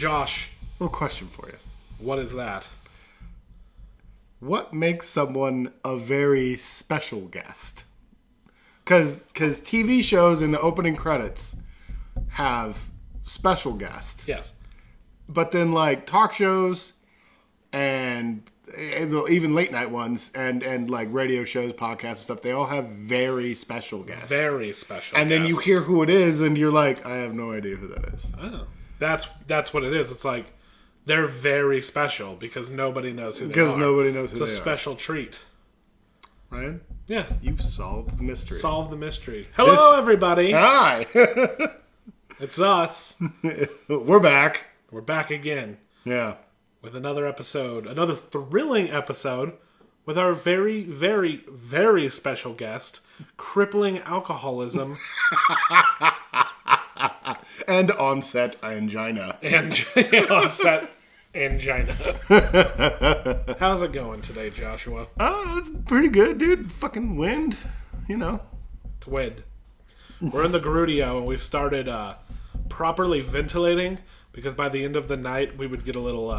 Josh, Well, question for you. what is that? What makes someone a very special guest? Because TV shows in the opening credits have special guests. Yes. But then, like, talk shows and even late night ones and like radio shows, podcasts and stuff, they all have very special guests. Very special. And then you guests. hear who it is and you're like, I have no idea who that is. Oh. That's what it is. It's like they're very special because nobody knows who they are. Because nobody knows who It's they a are. special treat. Ryan, Yeah. you've solved the mystery. Solve the mystery. Hello, everybody. Hi! It's us. We're back. We're back again Yeah. with another episode, another thrilling episode with our very, very, very special guest, crippling alcoholism And onset angina. and onset angina. How's it going today, Joshua? Oh, it's pretty good, dude. Fucking wind, you know. It's wind. We're in the Garudio and we've started properly ventilating because by the end of the night we would get a little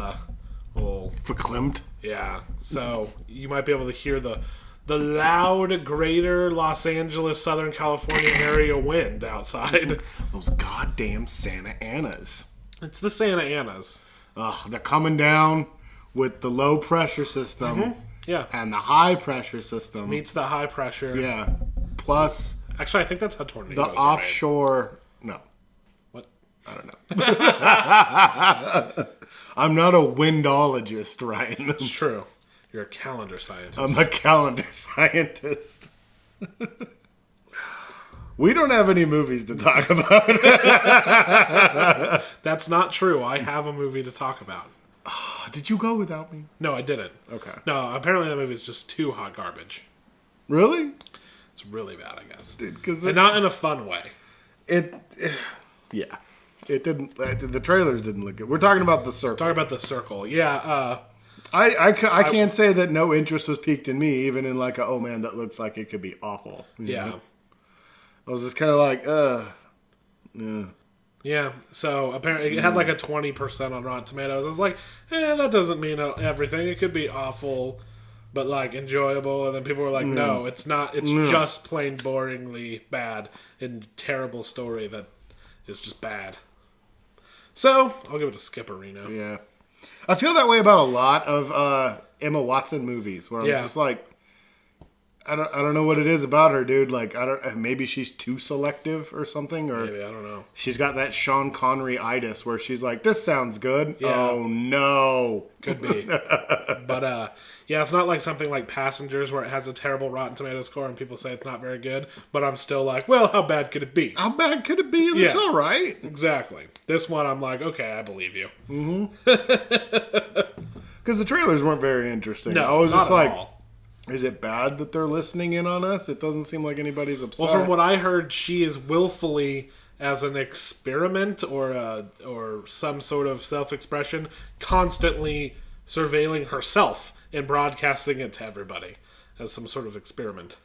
Verklempt. yeah. So you might be able to hear the loud greater Los Angeles, Southern California area wind outside. Those goddamn Santa Anas. It's the Santa Anas. Ugh, they're coming down with the low pressure system Yeah. and the high pressure system. Meets the high pressure. Yeah. Plus Actually, I think that's how tornadoes the are made. offshore. No, What? I don't know. I'm not a windologist, Ryan. It's true. You're a calendar scientist. I'm a calendar scientist. We don't have any movies to talk about. That's not true. I have a movie to talk about. Did you go without me? No, I didn't. Okay. No, apparently that movie is just too hot garbage. Really? It's really bad, I guess. Because And not in a fun way. yeah, it didn't. The trailers didn't look good. We're talking about The Circle. Talk about The Circle. Yeah, I can't say that no interest was piqued in me, even in like oh man, that looks like it could be awful. You yeah. know? I was just kind of like, yeah. Yeah, so apparently it had like a 20% on Rotten Tomatoes. I was like, that doesn't mean everything. It could be awful, but like enjoyable. And then people were like, no, it's not. It's just plain boringly bad and terrible story that is just bad. So I'll give it a skipperino. Yeah. I feel that way about a lot of Emma Watson movies where I'm just like, I don't know what it is about her, dude. Like, maybe she's too selective or something, or Maybe, I don't know. she's got that Sean Connery-itis where she's like, this sounds good. Yeah. Oh, no. Could be. But, yeah, it's not like something like Passengers where it has a terrible Rotten Tomatoes score and people say it's not very good. But I'm still like, well, how bad could it be? How bad could it be? It looks Yeah. all right. Exactly. This one, I'm like, okay, I believe you. Because the trailers weren't very interesting. No, I was not just at like, all. is it bad that they're listening in on us? It doesn't seem like anybody's upset. Well, from what I heard, she is willfully, as an experiment or some sort of self-expression, constantly surveilling herself and broadcasting it to everybody as some sort of experiment.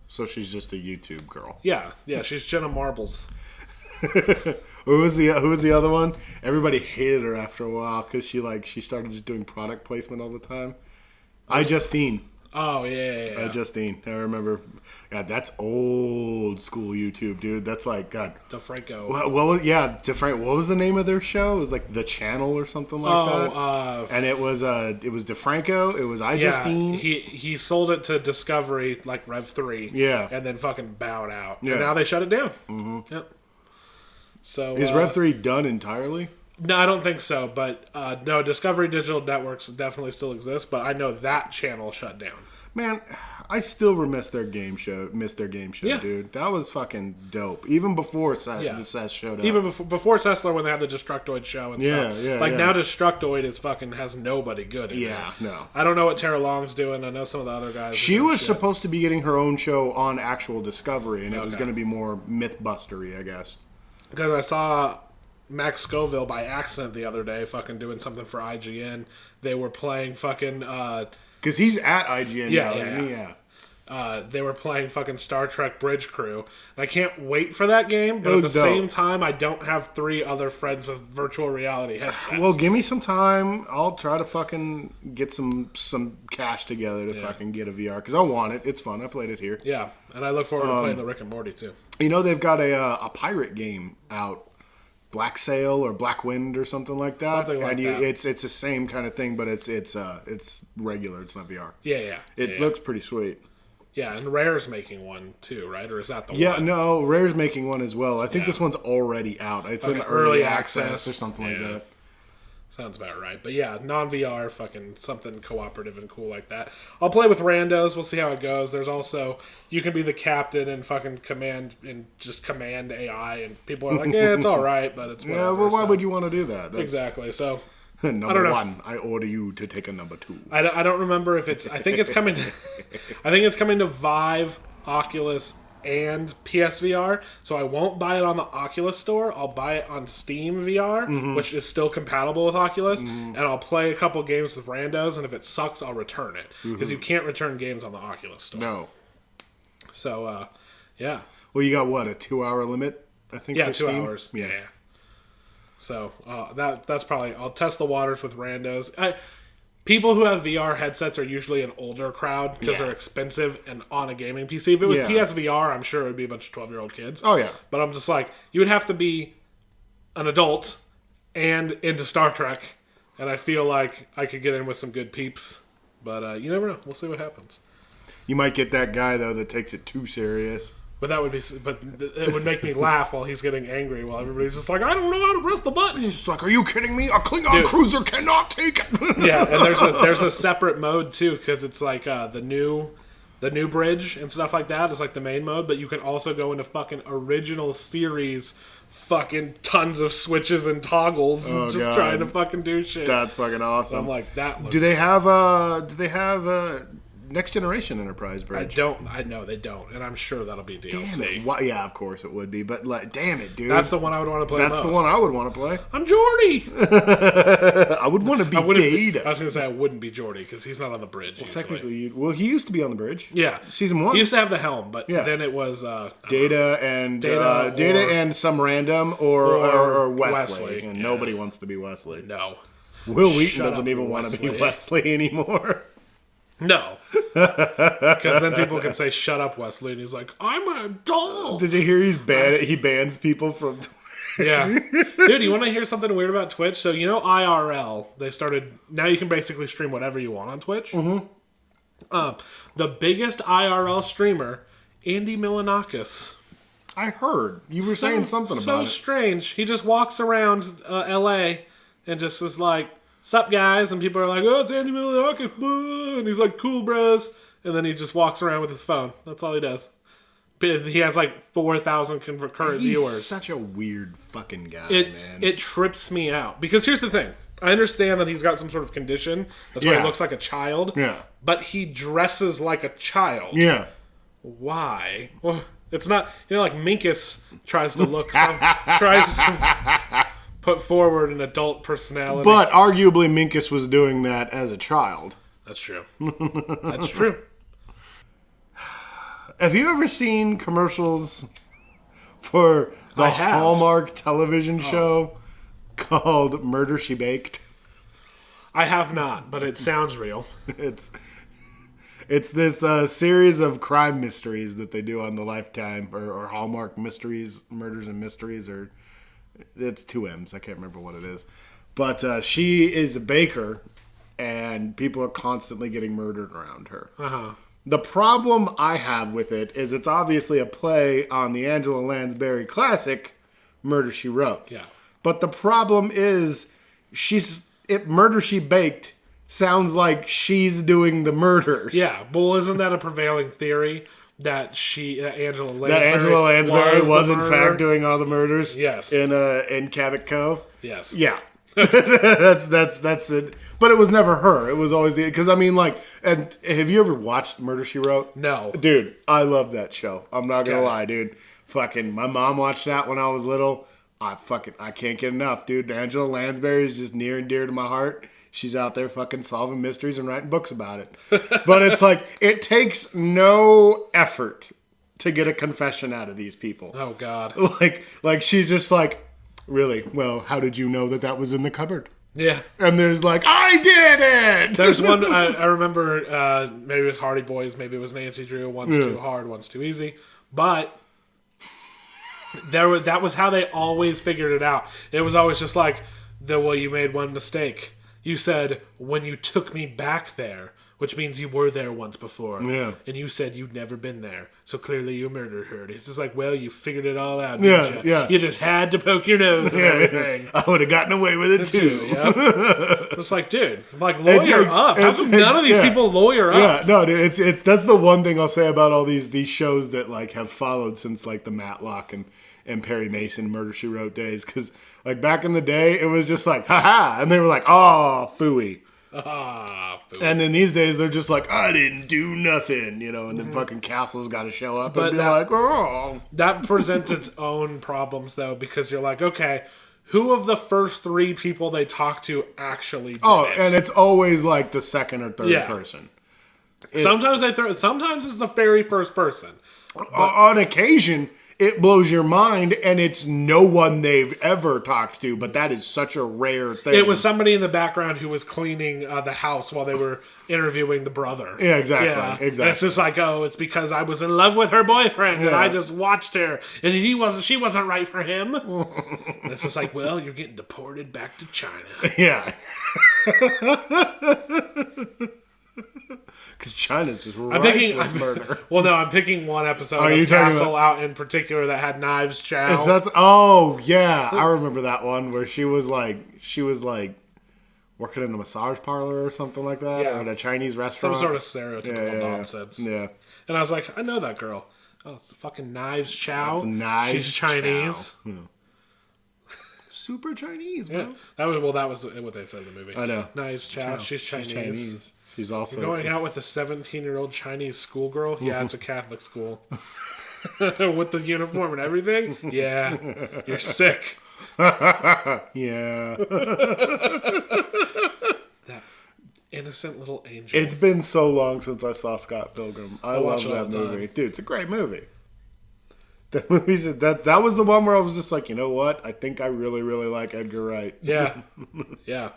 So she's just a YouTube girl. Yeah, she's Jenna Marbles. Who was the other one? Everybody hated her after a while because she started just doing product placement all the time. iJustine. Oh, yeah. Justine. I remember. God, that's old school YouTube, dude. That's like, God. DeFranco. What was, what was the name of their show? It was like The Channel or something like that. And it was DeFranco. It was iJustine. He sold it to Discovery, like Rev 3. Yeah. And then fucking bowed out. Yeah. And now they shut it down. Mm-hmm. Yep. So, Is Rev 3 done entirely? No, I don't think so. But no, Discovery Digital Networks definitely still exists. But I know that channel shut down. Man, I still miss their game show, Yeah. dude. That was fucking dope. Even before the Seth showed up. Even before Tesla, when they had the Destructoid show and stuff. Yeah. Now Destructoid is fucking has nobody good in Yeah, there. no. I don't know what Tara Long's doing. I know some of the other guys. She was supposed to be getting her own show on actual Discovery, and it was Okay. going to be more Mythbustery, I guess. Because I saw Max Scoville by accident the other day fucking doing something for IGN. They were playing fucking... Because he's at IGN now, isn't he? Yeah. they were playing fucking Star Trek Bridge Crew. And I can't wait for that game, but at the same time, I don't have 3 other friends with virtual reality headsets. Well, give me some time. I'll try to fucking get some cash together to fucking get a VR, because I want it. It's fun. I played it here. Yeah, and I look forward to playing the Rick and Morty, too. You know, they've got a pirate game out. Black Sail or Black Wind or something like that. Something like that. It's the same kind of thing, but it's regular. It's not VR. Yeah. It looks pretty sweet. Yeah, and Rare's making one too, right? Or is that the one? Yeah, no, Rare's making one as well. I think this one's already out. It's in early access or something like that. Sounds about right. But yeah, non-VR, fucking something cooperative and cool like that. I'll play with randos. We'll see how it goes. There's also, you can be the captain and fucking command AI, and people are like, yeah, it's all right, but it's whatever. Yeah, well, why would you want to do that? Exactly. So, number 1, I order you to take a number 2. I don't remember if it's, I think it's coming to Vive, Oculus, and PSVR, so I won't buy it on the Oculus store. I'll buy it on Steam VR, which is still compatible with Oculus, and I'll play a couple games with randos, and if it sucks, I'll return it, because you can't return games on the Oculus store. No. So, yeah. Well, you got what, a 2-hour limit, I think, for 2 Steam? hours. Yeah. So, that's probably, I'll test the waters with randos. People who have VR headsets are usually an older crowd because they're expensive and on a gaming PC. If it was PSVR, I'm sure it would be a bunch of 12-year-old kids. Oh, yeah. But I'm just like, you would have to be an adult and into Star Trek, and I feel like I could get in with some good peeps. But you never know. We'll see what happens. You might get that guy, though, that takes it too serious. But it would make me laugh while he's getting angry, while everybody's just like, I don't know how to press the button. He's just like, are you kidding me? A Klingon cruiser cannot take it. Yeah, and there's a separate mode too, because it's like the new bridge and stuff like that is like the main mode, but you can also go into fucking original series, fucking tons of switches and toggles, trying to fucking do shit. That's fucking awesome. So I'm like, that looks... Do they have Next Generation Enterprise Bridge? I know they don't, and I'm sure that'll be DLC. Damn it. Yeah, of course it would be, but like, damn it, dude. That's the one I would want to play. That's the one I would want to play. I'm Geordi. I would want to be Data. I was going to say I wouldn't be Geordi because he's not on the bridge. Well, technically, he used to be on the bridge. Yeah, season 1. He used to have the helm, but then it was Data and some random or Wesley. And nobody wants to be Wesley. No, Will Wheaton doesn't even want to be Wesley anymore. No. Because then people can say, shut up, Wesley. And he's like, I'm an adult. Did you hear he bans people from Yeah. Dude, you want to hear something weird about Twitch? So, you know IRL, they started... Now you can basically stream whatever you want on Twitch. The biggest IRL streamer, Andy Milonakis. I heard. You were saying something about it. So strange. He just walks around L.A. and just is like, sup, guys? And people are like, oh, it's Andy Milonakis. And he's like, cool, bros. And then he just walks around with his phone. That's all he does. He has like 4,000 concurrent viewers. He's such a weird fucking guy, man. It trips me out. Because here's the thing. I understand that he's got some sort of condition. That's why he looks like a child. Yeah. But he dresses like a child. Yeah. Why? Well, it's not... like Minkus tries to put forward an adult personality. But arguably Minkus was doing that as a child. That's true. That's true. Have you ever seen commercials for the Hallmark television show called Murder, She Baked? I have not, but it sounds real. It's this series of crime mysteries that they do on the Lifetime or Hallmark Mysteries, Murders and Mysteries, or it's 2 M's. I can't remember what it is. But she is a baker, and people are constantly getting murdered around her. Uh-huh. The problem I have with it is it's obviously a play on the Angela Lansbury classic, Murder, She Wrote. Yeah. But the problem is, Murder, She Baked sounds like she's doing the murders. Yeah. Well, isn't that a prevailing theory that Angela Lansbury was in fact doing all the murders? Yes. In Cabot Cove? Yes. Yeah. that's it. But it was never her. It was always because I mean, like, and have you ever watched Murder, She Wrote? No. Dude, I love that show. I'm not gonna lie, dude. Fucking, my mom watched that when I was little. I can't get enough, dude. Angela Lansbury is just near and dear to my heart. she's out there fucking solving mysteries and writing books about it. But it's like, it takes no effort to get a confession out of these people. Oh, God. Like she's just like, really? Well, how did you know that was in the cupboard? Yeah. And there's like, I did it! There's one, I remember, maybe it was Hardy Boys, maybe it was Nancy Drew, one's too hard, one's too easy. But that was how they always figured it out. It was always just like, well, you made one mistake. You said, when you took me back there, which means you were there once before. Yeah. And you said you'd never been there. So clearly you murdered her. It's just like, well, you figured it all out, didn't you? Yeah. You just had to poke your nose and everything. I would have gotten away with it too. Yeah. It's like, dude, lawyer up. How come none of these people lawyer up? Yeah, no, dude, it's that's the one thing I'll say about all these shows that like have followed since like the Matlock and Perry Mason Murder, She Wrote days. Because like back in the day, it was just like, haha. And they were like, oh, phooey. And then these days they're just like, I didn't do nothing, and then fucking Castle's got to show up and be like, oh. That presents its own problems though, because you're like, okay, who of the first 3 people they talk to actually did it? And it's always like the second or third person. Sometimes it's the very first person. On occasion, it blows your mind, and it's no one they've ever talked to, but that is such a rare thing. It was somebody in the background who was cleaning the house while they were interviewing the brother. Yeah, exactly. Yeah. Exactly. And it's just like, oh, it's because I was in love with her boyfriend, and I just watched her, and she wasn't right for him. And it's just like, well, you're getting deported back to China. Yeah. Because China's just right with murder. Well, no, I'm picking one episode of Castle out in particular that had Knives Chow. Is that? Oh, yeah, I remember that one where she was like working in a massage parlor or something like that, or at a Chinese restaurant. Some sort of stereotypical nonsense. Yeah. And I was like, I know that girl. Oh, it's fucking Knives Chow. It's Knives She's Chinese. Chow. Super Chinese, bro. Yeah. That was what they said in the movie. I know. Knives Chow. She's Chinese. She's also going out with a 17-year-old Chinese schoolgirl. Yeah, it's a Catholic school. With the uniform and everything. Yeah, you're sick. Yeah. That innocent little angel. It's been so long since I saw Scott Pilgrim. I love that movie, dude. It's a great movie. That was the one where I was just like, you know what? I think I really, really like Edgar Wright. Yeah, yeah.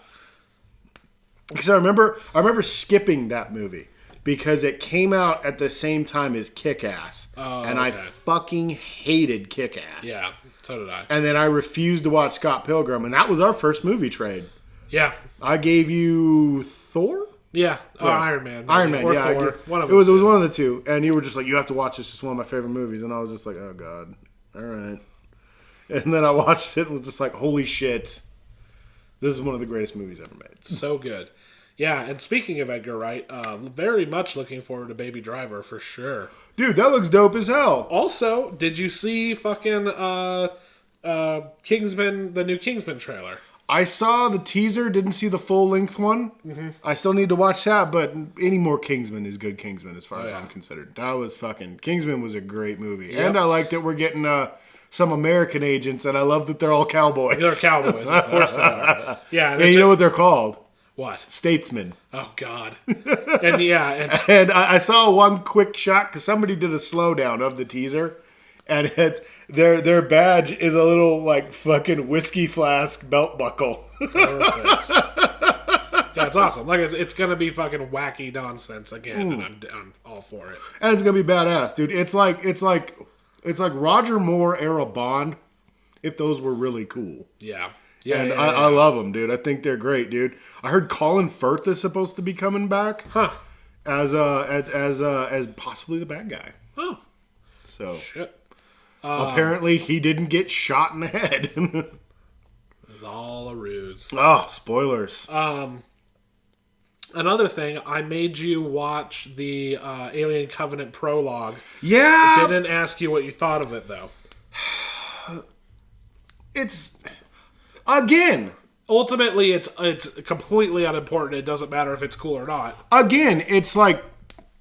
Because I remember skipping that movie because it came out at the same time as Kick-Ass, and I fucking hated Kick-Ass. Yeah, so did I. And then I refused to watch Scott Pilgrim, and that was our first movie trade. Yeah, I gave you Thor. Yeah, Iron Man. Maybe. Iron Man, or yeah. Thor. One of them. It was one of the two, and you were just like, you have to watch this. It's one of my favorite movies, and I was just like, oh god, all right. And then I watched it and was just like, holy shit, this is one of the greatest movies ever made. So good. Yeah, and speaking of Edgar Wright, very much looking forward to Baby Driver for sure. Dude, that looks dope as hell. Also, did you see fucking Kingsman, the new Kingsman trailer? I saw the teaser, didn't see the full-length one. Mm-hmm. I still need to watch that, but any more Kingsman is good Kingsman as far as I'm considered. That was fucking... Kingsman was a great movie. Yep. And I like that we're getting some American agents, and I love that they're all cowboys. They're cowboys, of course they are. Yeah, and you know what they're called? What? Statesmen. Oh, God. And and I saw one quick shot, because somebody did a slowdown of the teaser, and their badge is a little, like, fucking whiskey flask belt buckle. Perfect. Yeah, it's awesome. Like, it's going to be fucking wacky nonsense again, and I'm all for it. And it's going to be badass, dude. It's like Roger Moore era Bond, if those were really cool. Yeah. Yeah, and I love them, dude. I think they're great, dude. I heard Colin Firth is supposed to be coming back. Huh. As possibly the bad guy. Oh. So. Shit. Apparently, he didn't get shot in the head. It was all a ruse. Oh, spoilers. Another thing, I made you watch the Alien Covenant prologue. Yeah. I didn't ask you what you thought of it, though. It's... Again... Ultimately, it's completely unimportant. It doesn't matter if it's cool or not. Again, it's like,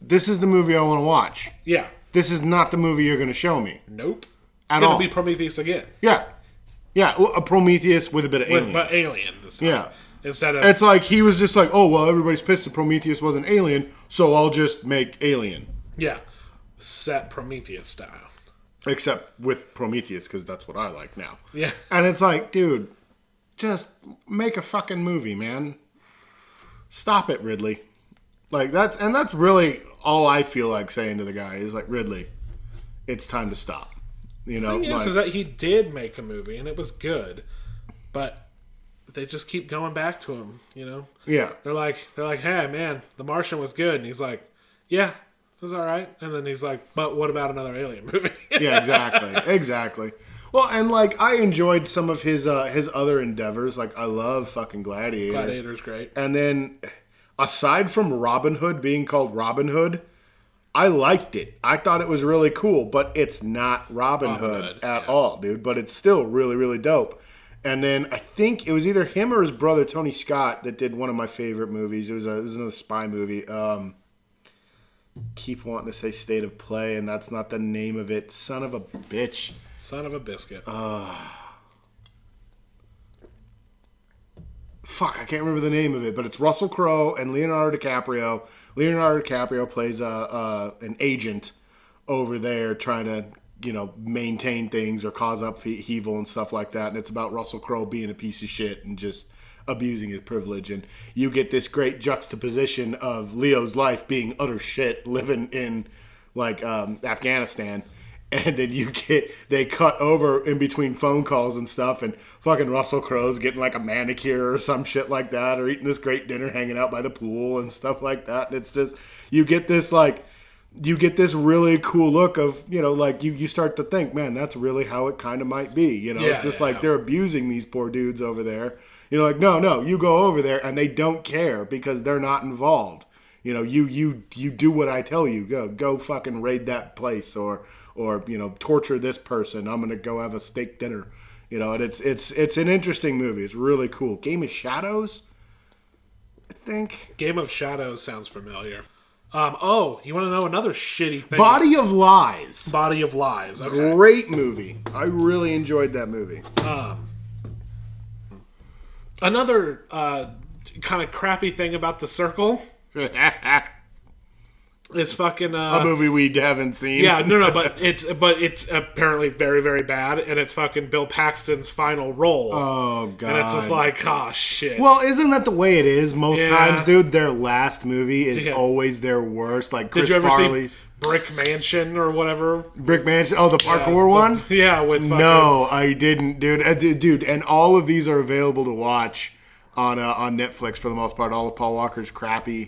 this is the movie I want to watch. Yeah. This is not the movie you're going to show me. Nope. It's going to be Prometheus again. Yeah. Yeah, a Prometheus with a bit of Alien. But Alien this time. Yeah. Instead of It's like he was just like, oh, well, everybody's pissed that Prometheus was an alien, so I'll just make Alien. yeah, set Prometheus style. Except with Prometheus, because that's what I like now. Yeah. And it's like, dude, just make a fucking movie, man. Stop it, Ridley. Like, that's really all I feel like saying to the guy is like, Ridley, it's time to stop. You know, The thing like, is that he did make a movie and it was good, but they just keep going back to him. You know, yeah. they're like, hey man, The Martian was good, and he's like, yeah, it was all right. And then he's like, but what about another Alien movie? Yeah, exactly. Well, and like I enjoyed some of his other endeavors. Like I love fucking Gladiator. Gladiator's great. And then aside from Robin Hood being called Robin Hood, I liked it. I thought it was really cool, but it's not Robin Hood at all, dude. But it's still really, really dope. And then I think it was either him or his brother Tony Scott that did one of my favorite movies. It was another spy movie. Keep wanting to say State of Play, and that's not the name of it. Son of a bitch. Son of a biscuit. Fuck, I can't remember the name of it, but it's Russell Crowe and Leonardo DiCaprio. Leonardo DiCaprio plays an agent over there trying to, you know, maintain things or cause upheaval and stuff like that. And it's about Russell Crowe being a piece of shit and just abusing his privilege. And you get this great juxtaposition of Leo's life being utter shit, living in like Afghanistan. And then they cut over in between phone calls and stuff, and fucking Russell Crowe's getting like a manicure or some shit like that, or eating this great dinner hanging out by the pool and stuff like that. And it's just, you get this really cool look of, you know, like you start to think, man, that's really how it kind of might be. You know, it's just they're abusing these poor dudes over there. You know, like, no, you go over there and they don't care because they're not involved. You know, you do what I tell you. Go fucking raid that place or you know, torture this person. I'm gonna go have a steak dinner. You know, and it's an interesting movie. It's really cool. Game of Shadows, I think. Game of Shadows sounds familiar. You want to know another shitty thing? Body of Lies. Body of Lies. Okay. Great movie. I really enjoyed that movie. Another kind of crappy thing about The Circle is fucking a movie we haven't seen. Yeah, no, but it's apparently very, very bad, and it's fucking Bill Paxton's final role. Oh god. And it's just like, oh shit. Well, isn't that the way it is most times, dude? Their last movie is always their worst. Like Chris Farley's Brick Mansion or whatever. Brick Mansion. Oh, the parkour one. Yeah, with fucking... No, I didn't, dude. Dude, and all of these are available to watch on Netflix for the most part. All of Paul Walker's crappy,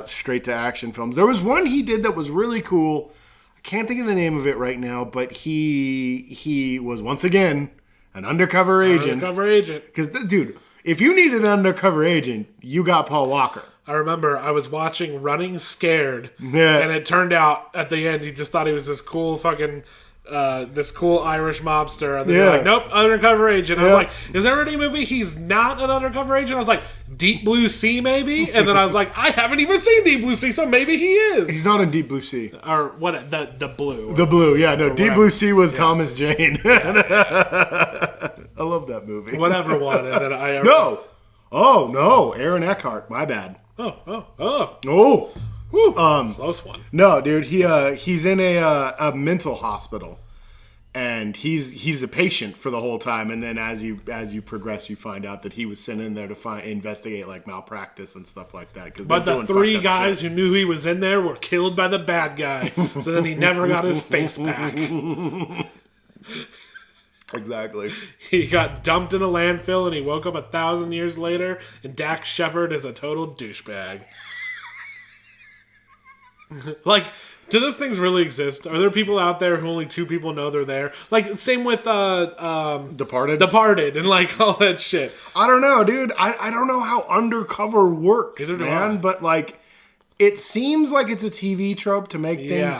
straight to action films. There was one he did that was really cool. I can't think of the name of it right now, but he was once again an undercover agent. Because, dude, if you needed an undercover agent, you got Paul Walker. I remember I was watching Running Scared, and it turned out at the end you just thought he was this cool fucking this cool Irish mobster, and then you're like, nope, undercover agent. I was like, is there any movie he's not an undercover agent? I was like, Deep Blue Sea maybe, and then I was like, I haven't even seen Deep Blue Sea, so maybe he is. He's not in Deep Blue Sea. Or what? The Blue. The Blue, yeah, no. Deep Blue Sea was Thomas Jane. I love that movie. Whatever one, and then I no. Oh no, Aaron Eckhart. My bad. Oh. Whew, close one. No, dude, he's in a mental hospital, and he's a patient for the whole time. And then as you progress, you find out that he was sent in there to investigate like malpractice and stuff like that. But the three guys who knew he was in there were killed by the bad guy, so then he never got his face back. Exactly. He got dumped in a landfill, and he woke up 1,000 years later, and Dax Shepard is a total douchebag. Like, do those things really exist? Are there people out there who only two people know they're there? Like, same with Departed, and like all that shit. I don't know, dude. I don't know how undercover works, man. But like, it seems like it's a TV trope to make things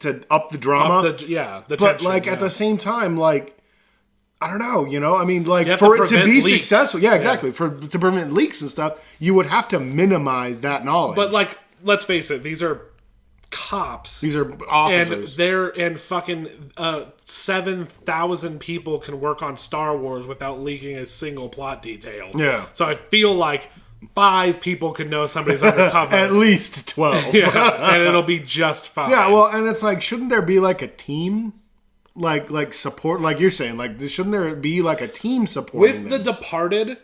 to up the drama. But like at the same time, like, I don't know, you know. I mean, like for it to be successful, exactly. To prevent leaks and stuff, you would have to minimize that knowledge. But like, let's face it, these are cops. These are officers. And fucking 7,000 people can work on Star Wars without leaking a single plot detail. Yeah. So I feel like 5 people can know somebody's undercover. At least 12. Yeah, and it'll be just fine. Yeah, well, and it's like, shouldn't there be like a team? Like support, like you're saying, like shouldn't there be like a team supporting with them? The Departed,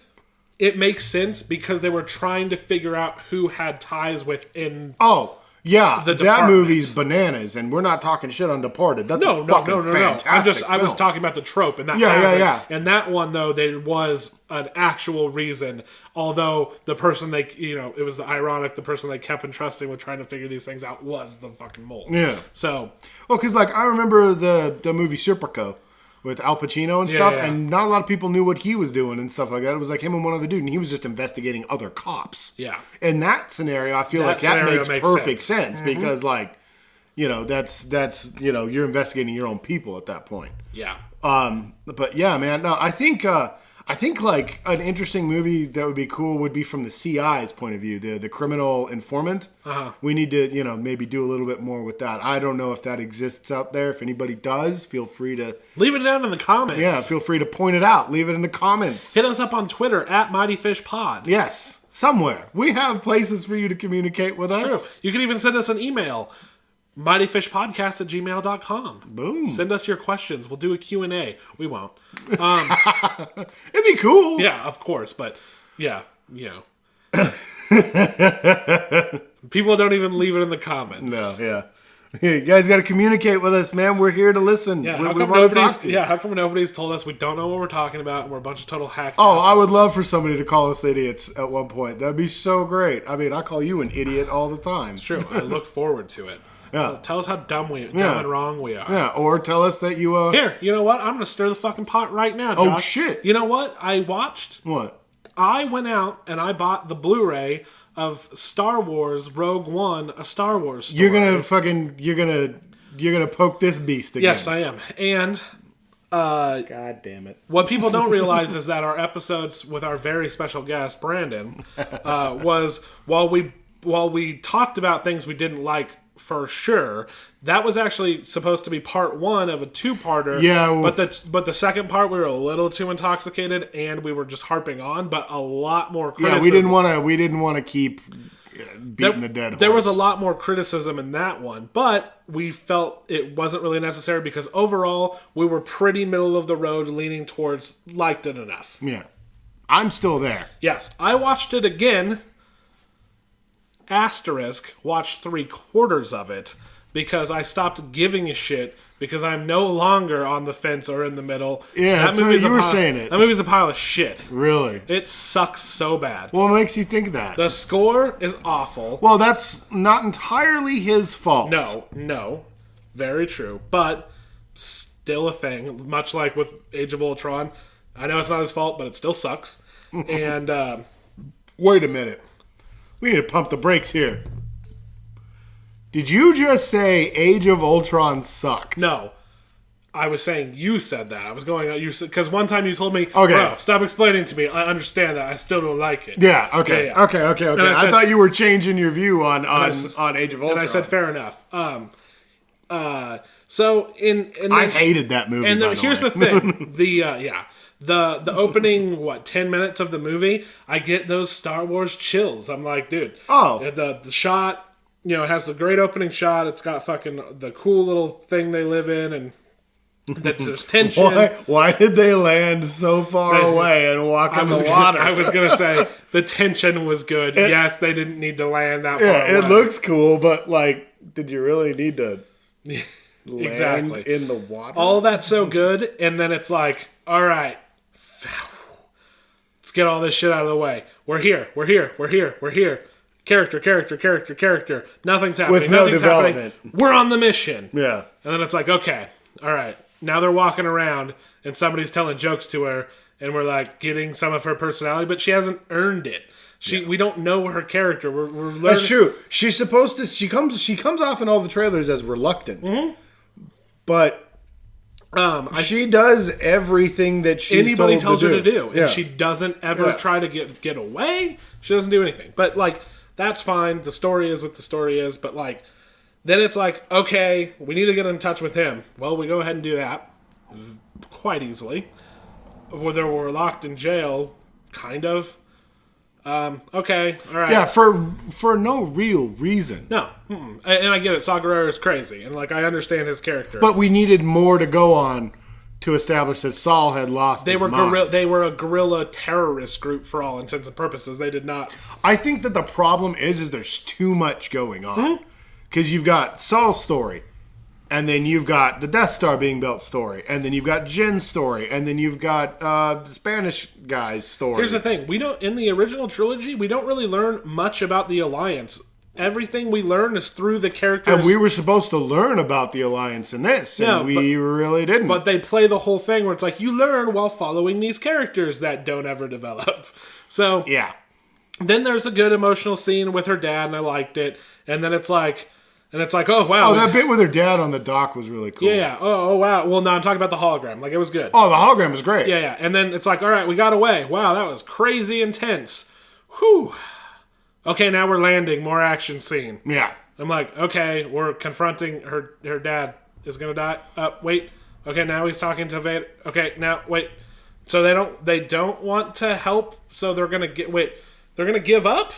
it makes sense because they were trying to figure out who had ties within. Oh, yeah, the that department. movie's bananas, and we're not talking shit on Departed. That's a fucking fantastic I was film. talking about the trope, and that Yeah. And that one though, there was an actual reason. Although the person it was ironic. The person they kept entrusting with trying to figure these things out was the fucking mole. Yeah. So, well, because like I remember the movie Serpico with Al Pacino and stuff, yeah. and not a lot of people knew what he was doing and stuff like that. It was like him and one other dude, and he was just investigating other cops. Yeah. In that scenario, I feel That like that scenario makes perfect sense because like, that's you're investigating your own people at that point. yeah. But yeah, man, no, I think like an interesting movie that would be cool would be from the CI's point of view, the criminal informant. Uh-huh. We need to, maybe do a little bit more with that. I don't know if that exists out there. If anybody does, feel free to Leave it down in the comments. feel free to point it out. Leave it in the comments. Hit us up on Twitter at Mighty Fish Pod. Yes, somewhere. We have places for you to communicate with us. True. You can even send us an email. mightyfishpodcast@gmail.com. Boom. Send us your questions. We'll do a Q&A. We won't. It'd be cool. Yeah, of course, but yeah, people don't even leave it in the comments. No, yeah. You guys got to communicate with us, man. We're here to listen. Yeah, we how come want to talk to you. how come nobody's told us we don't know what we're talking about and we're a bunch of total hack Oh, I would assholes? love for somebody to call us idiots at one point. That'd be so great. I mean, I call you an idiot all the time. True. I look forward to it. Yeah. Tell us how dumb Yeah. and wrong we are. Yeah, or tell us that you Here, you know what? I'm gonna stir the fucking pot right now, Oh, Josh. shit. You know what? I went out and I bought the Blu-ray of Star Wars Rogue One, a Star Wars story. you're gonna poke this beast again. Yes, I am. And God damn it. what people don't realize is that our episodes with our very special guest Brandon was while we talked about things we didn't like for sure, that was actually supposed to be part 1 of a 2-parter. Yeah, but the second part we were a little too intoxicated and we were just harping on, but a lot more criticism. Yeah, we didn't want to keep beating the dead horse. There was a lot more criticism in that one, but we felt it wasn't really necessary because overall we were pretty middle of the road, leaning towards liked it enough. Yeah. I'm still there. Yes, I watched it again. Asterisk, watched 3/4 of it because I stopped giving a shit because I'm no longer on the fence or in the middle. Yeah, that's what you were saying it. That movie's a pile of shit. Really? It sucks so bad. What makes you think that? The score is awful. Well, that's not entirely his fault. No. Very true. But still a thing. Much like with Age of Ultron. I know it's not his fault, but it still sucks. And Wait a minute. We need to pump the brakes here. Did you just say Age of Ultron sucked? no. I was saying you said that. I was going, because one time you told me, Okay. bro, stop explaining to me. I understand that. I still don't like it. Yeah, okay. Yeah. Okay. I I said- thought you were changing your view on Age of Ultron. And I said, fair enough. So I hated that movie. And by here's way. the thing: the opening 10 minutes of the movie, I get those Star Wars chills. I'm like, dude, the shot, it has the great opening shot. It's got fucking the cool little thing they live in, and that there's tension. Why did they land so far away and walk in the water? I was gonna say the tension was good. Yes, they didn't need to land that far away. It looks cool, but did you really need to? Land Exactly. in the water. All that's so good, and then it's like, all right, let's get all this shit out of the way. We're here. Character. Nothing's happening. With no Nothing's development. happening. We're on the mission. Yeah. And then it's like, okay, all right. Now they're walking around, and somebody's telling jokes to her, and we're like getting some of her personality, but she hasn't earned it. We don't know her character. We're learning. That's true. She's supposed to. She comes off in all the trailers as reluctant, but she does everything that she's anybody told tells her to do, Yeah. and she doesn't ever try to get away. She doesn't do anything. But that's fine. The story is what the story is. But Then it's like, okay, we need to get in touch with him. Well, we go ahead and do that quite easily. Whether we're locked in jail, kind of. Okay, all right. Yeah, for no real reason. No, and I get it. Saw Gerrera is crazy, and like I understand his character. But we needed more to go on to establish that Saul had lost his mind. They were a guerrilla terrorist group for all intents and purposes. They did not. I think that the problem is there's too much going on. Because you've got Saul's story, and then you've got the Death Star being built story, and then you've got Jin's story, and then you've got the Spanish guy's story. Here's the thing: in the original trilogy, we don't really learn much about the Alliance. Everything we learn is through the characters. And we were supposed to learn about the Alliance in this, and we really didn't. But they play the whole thing where it's like, you learn while following these characters that don't ever develop. So, yeah. Then there's a good emotional scene with her dad, and I liked it. And then it's like, oh, wow. Oh, that bit with her dad on the dock was really cool. Yeah. Oh, wow. Well, no, I'm talking about the hologram. Like, it was good. Oh, the hologram was great. Yeah. And then it's like, all right, we got away. Wow, that was crazy intense. Whew. Okay, now we're landing. More action scene. Yeah. I'm like, okay, we're confronting her dad is going to die. Wait. Okay, now he's talking to Vader. Okay, now, wait. So they don't want to help, so they're going to give up?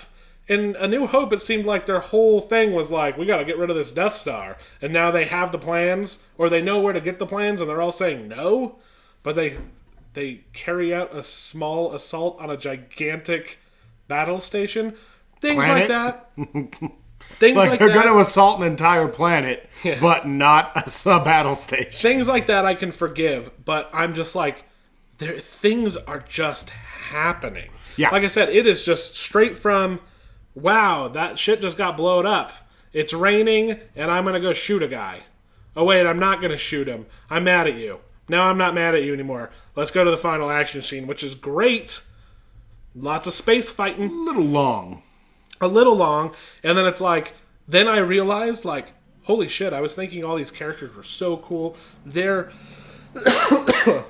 In A New Hope, it seemed like their whole thing was like, we got to get rid of this Death Star. And now they have the plans, or they know where to get the plans, and they're all saying no. But they carry out a small assault on a gigantic battle station. Things Planet? like that. Things like they're that. going to assault an entire planet, but not a battle station. Things like that I can forgive, but I'm just like, things are just happening. Yeah. Like I said, it is just straight from, wow, that shit just got blown up. It's raining, and I'm going to go shoot a guy. Oh, wait, I'm not going to shoot him. I'm mad at you. No, I'm not mad at you anymore. Let's go to the final action scene, which is great. Lots of space fighting. A little long. And then it's like, then I realized, like, holy shit, I was thinking all these characters were so cool. They're,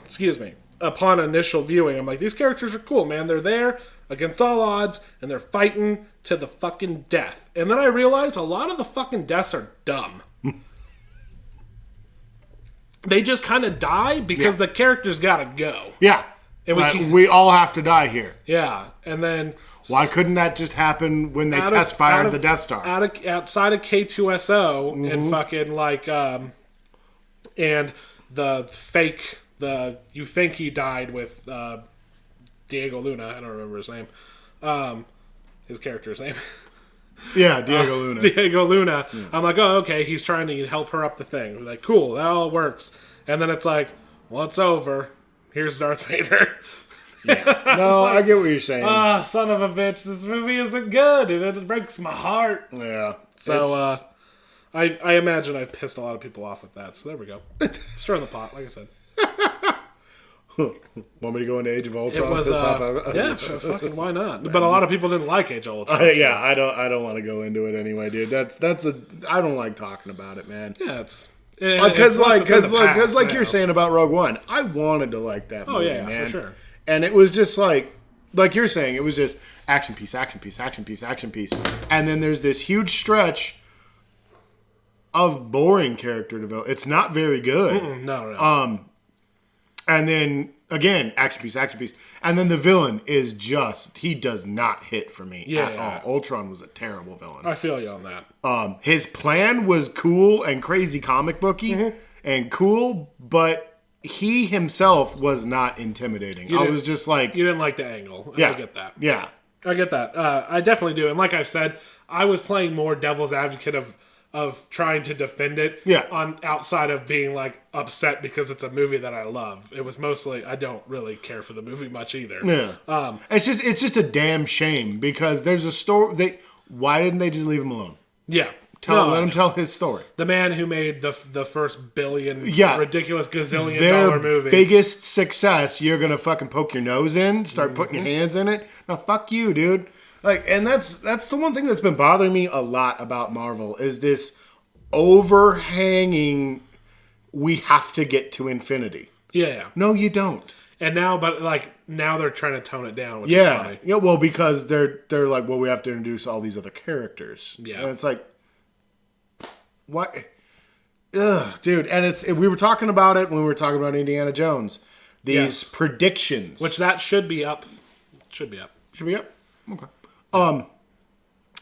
excuse me, upon initial viewing, I'm like, these characters are cool, man. They're there against all odds, and they're fighting to the fucking death. And then I realized a lot of the fucking deaths are dumb. They just kind of die because the characters gotta go. Yeah. And we all have to die here. Yeah. And then... Why couldn't that just happen when they test fired the Death Star? Outside of K2SO and fucking like... and the fake... You think he died with Diego Luna. I don't remember his name. His character's name. Yeah, Diego Luna. Diego Luna. Yeah. I'm like, oh, okay, he's trying to help her up the thing. We're like, cool, that all works. And then it's like, well, it's over. Here's Darth Vader. Yeah. No, I get what you're saying. Son of a bitch, this movie isn't good, and it breaks my heart. Yeah. So, I imagine I've pissed a lot of people off with that. So there we go. Stir in the pot, like I said. Want me to go into Age of Ultron? It was, yeah, fucking why not? But a lot of people didn't like Age of Ultron. Yeah, I don't want to go into it anyway, dude. I don't like talking about it, man. Yeah, because like you're saying about Rogue One, I wanted to like that movie, man. For sure. And it was just like you're saying, it was just action piece, action piece, action piece, action piece, and then there's this huge stretch of boring character development. It's not very good. No. And then, again, action piece. And then the villain is he does not hit for me at all. Ultron was a terrible villain. I feel you on that. His plan was cool and crazy comic booky and cool, but he himself was not intimidating. I was just like... You didn't like the angle. Yeah. I get that. Yeah. I get that. I definitely do. And like I've said, I was playing more devil's advocate of trying to defend it on outside of being like upset because it's a movie that I love. It was mostly I don't really care for the movie much either. Yeah. It's just a damn shame because there's a story. Why didn't they just leave him alone? Yeah. Let him tell his story. The man who made the first billion ridiculous gazillion dollar movie. Biggest success, you're gonna fucking poke your nose in, start putting your hands in it. No, fuck you, dude. And that's the one thing that's been bothering me a lot about Marvel is this overhanging. We have to get to infinity. Yeah. No, you don't. And now they're trying to tone it down. Which is funny. Yeah. Well, because they're like, well, we have to introduce all these other characters. Yeah. And it's like, What? Ugh, dude. And we were talking about it when we were talking about Indiana Jones. These predictions. Which that should be up. Should be up. Should be up? Okay.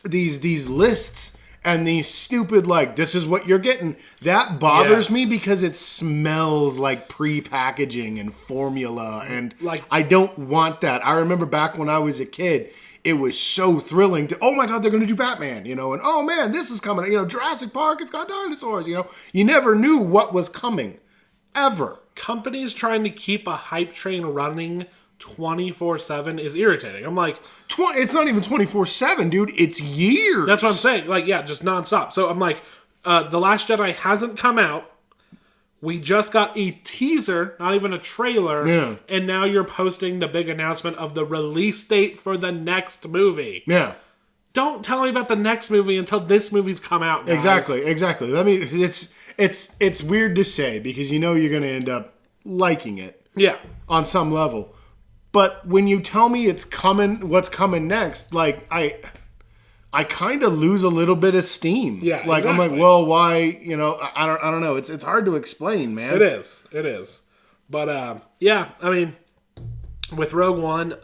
These lists and these stupid, like, this is what you're getting. That bothers me because it smells like pre-packaging and formula. And like, I don't want that. I remember back when I was a kid, it was so thrilling to, oh my God, they're going to do Batman, you know, and oh man, this is coming. You know, Jurassic Park, it's got dinosaurs, you know. You never knew what was coming. Ever. Companies trying to keep a hype train running 24/7 is irritating. I'm like, it's not even 24/7, dude. It's years. That's what I'm saying. Like, yeah, just nonstop. So I'm like, The Last Jedi hasn't come out. We just got a teaser, not even a trailer. Yeah. And now you're posting the big announcement of the release date for the next movie. Yeah. Don't tell me about the next movie until this movie's come out, guys. Exactly. It's weird to say because you know you're going to end up liking it. Yeah. On some level. But when you tell me it's coming, what's coming next, like I kind of lose a little bit of steam. Yeah, like exactly. I'm like, well, why? You know, I don't know. It's hard to explain, man. It is. But yeah, I mean, with Rogue One,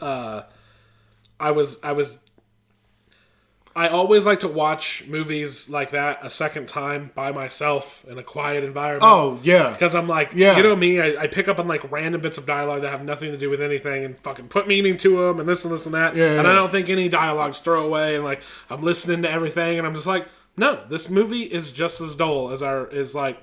I always like to watch movies like that a second time by myself in a quiet environment. Oh, yeah. Because I'm like, you know me, I pick up on like random bits of dialogue that have nothing to do with anything and fucking put meaning to them and this and this and that. Yeah, and I don't think any dialogue's throwaway and like I'm listening to everything and I'm just like, no, this movie is just as dull as I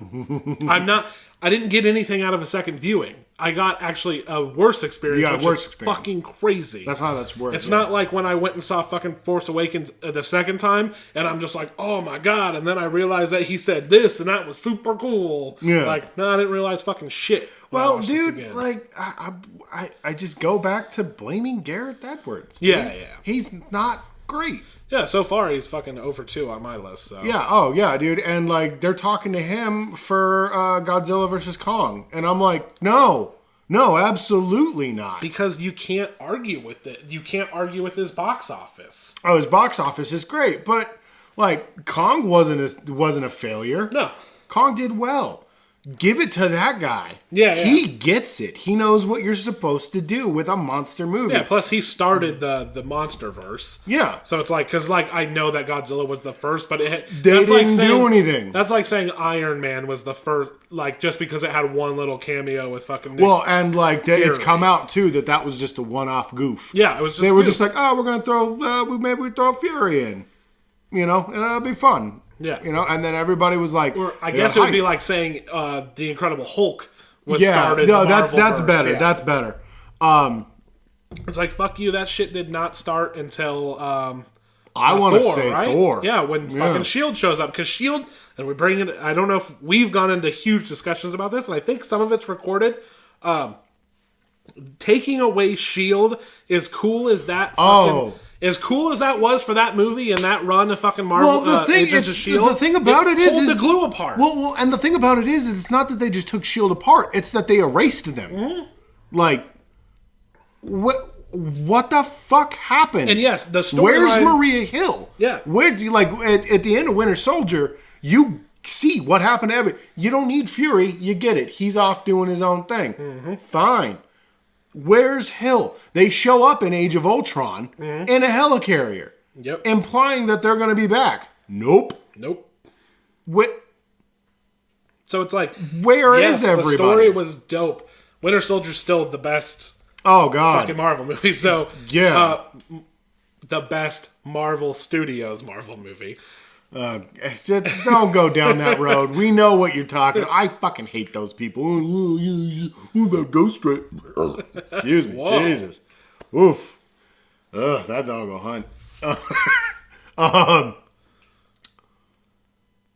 didn't get anything out of a second viewing. I got actually a worse experience. You got a worse experience. Fucking crazy. That's how that's worse. It's not like when I went and saw fucking Force Awakens the second time, and I'm just like, oh my God, and then I realized that he said this, and that was super cool. Yeah. Like, no, I didn't realize fucking shit. Well, dude, like, I just go back to blaming Gareth Edwards. Dude. Yeah. He's not great. Yeah, so far he's fucking over 2 on my list. So. Yeah, dude. And, like, they're talking to him for Godzilla vs. Kong. And I'm like, no, absolutely not. Because you can't argue with it. You can't argue with his box office. Oh, his box office is great. But, like, Kong wasn't a failure. No. Kong did well. Give it to that guy. Yeah. He gets it. He knows what you're supposed to do with a monster movie. Yeah, plus he started the MonsterVerse. Yeah. So it's like, because like I know that Godzilla was the first, but they didn't do anything. That's like saying Iron Man was the first, like just because it had one little cameo with fucking Nick Well, and like it's come out too that was just a one-off goof. Yeah, it was just They were just like, oh, we're going to throw, maybe we throw Fury in. You know, and it'll be fun. Yeah. You know, and then everybody was like... Or I guess it would be like saying The Incredible Hulk was started. No, that's better. Yeah. That's better. It's like, fuck you, that shit did not start until I want to say Thor. Yeah, when fucking S.H.I.E.L.D. shows up. Because S.H.I.E.L.D., and we bring it... I don't know if we've gone into huge discussions about this, and I think some of it's recorded. Taking away S.H.I.E.L.D. as cool as that fucking... As cool as that was for that movie and that run of fucking Marvel Agents of S.H.I.E.L.D., the thing about it is pulled the glue apart. Well, and the thing about it is it's not that they just took S.H.I.E.L.D. apart. It's that they erased them. Mm-hmm. Like, what the fuck happened? And yes, the storyline... Where's Maria Hill? Yeah. Where do you, like, at the end of Winter Soldier, you see what happened to you don't need Fury. You get it. He's off doing his own thing. Mm-hmm. Fine. Where's Hill? They show up in Age of Ultron in a helicarrier. Yep. Implying that they're going to be back. Nope. So it's like... Where is everybody? The story was dope. Winter Soldier's still the best... Oh, God. ...fucking Marvel movie. So... Yeah. The best Marvel Studios Marvel movie. Don't go down that road. We know what you're talking about. I fucking hate those people. What about Ghost Rider? Excuse me. Whoa. Jesus. Oof. Ugh, that dog will hunt.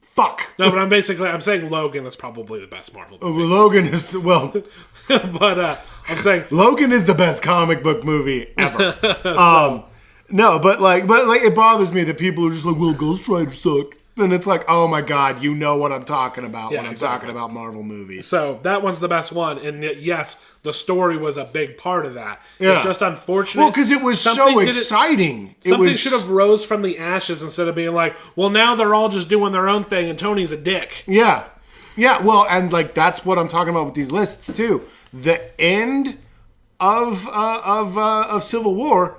Fuck. No, but I'm saying Logan is probably the best Marvel movie. Logan is, but I'm saying... Logan is the best comic book movie ever. No, but it bothers me that people are just like, well, Ghost Rider sucked. And it's like, oh my God, you know what I'm talking about Yeah, when I'm exactly. talking about Marvel movies. So that one's the best one, and yes, the story was a big part of that. Yeah. It's just unfortunate. Well, because it was so Something exciting. Something should have rose from the ashes instead of being like, well, now they're all just doing their own thing, and Tony's a dick. Yeah. Yeah, well, and like that's what I'm talking about with these lists too. The end of Civil War,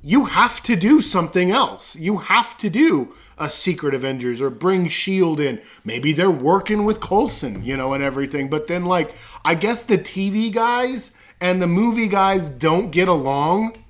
you have to do something else. You have to do a Secret Avengers or bring S.H.I.E.L.D. in. Maybe they're working with Coulson, and everything. But then, like, I guess the TV guys and the movie guys don't get along.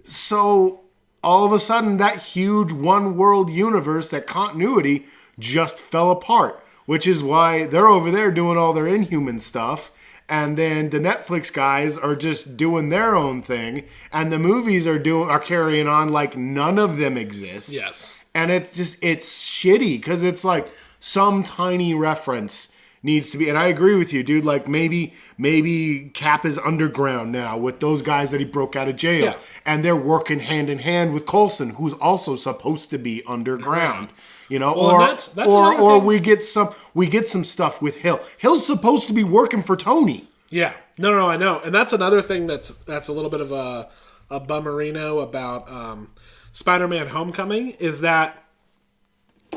So all of a sudden, that huge one world universe, that continuity, just fell apart. Which is why they're over there doing all their Inhuman stuff. And then the Netflix guys are just doing their own thing, and the movies are carrying on like none of them exist. Yes. And it's shitty because it's like some tiny reference needs to be. And I agree with you, dude. Like maybe Cap is underground now with those guys that he broke out of jail, Yeah. and they're working hand in hand with Coulson, who's also supposed to be underground. Well, that's another or thing. we get some stuff with Hill. Hill's supposed to be working for Tony. Yeah. No, I know. And that's another thing that's a little bit of a bummerino about Spider-Man Homecoming is that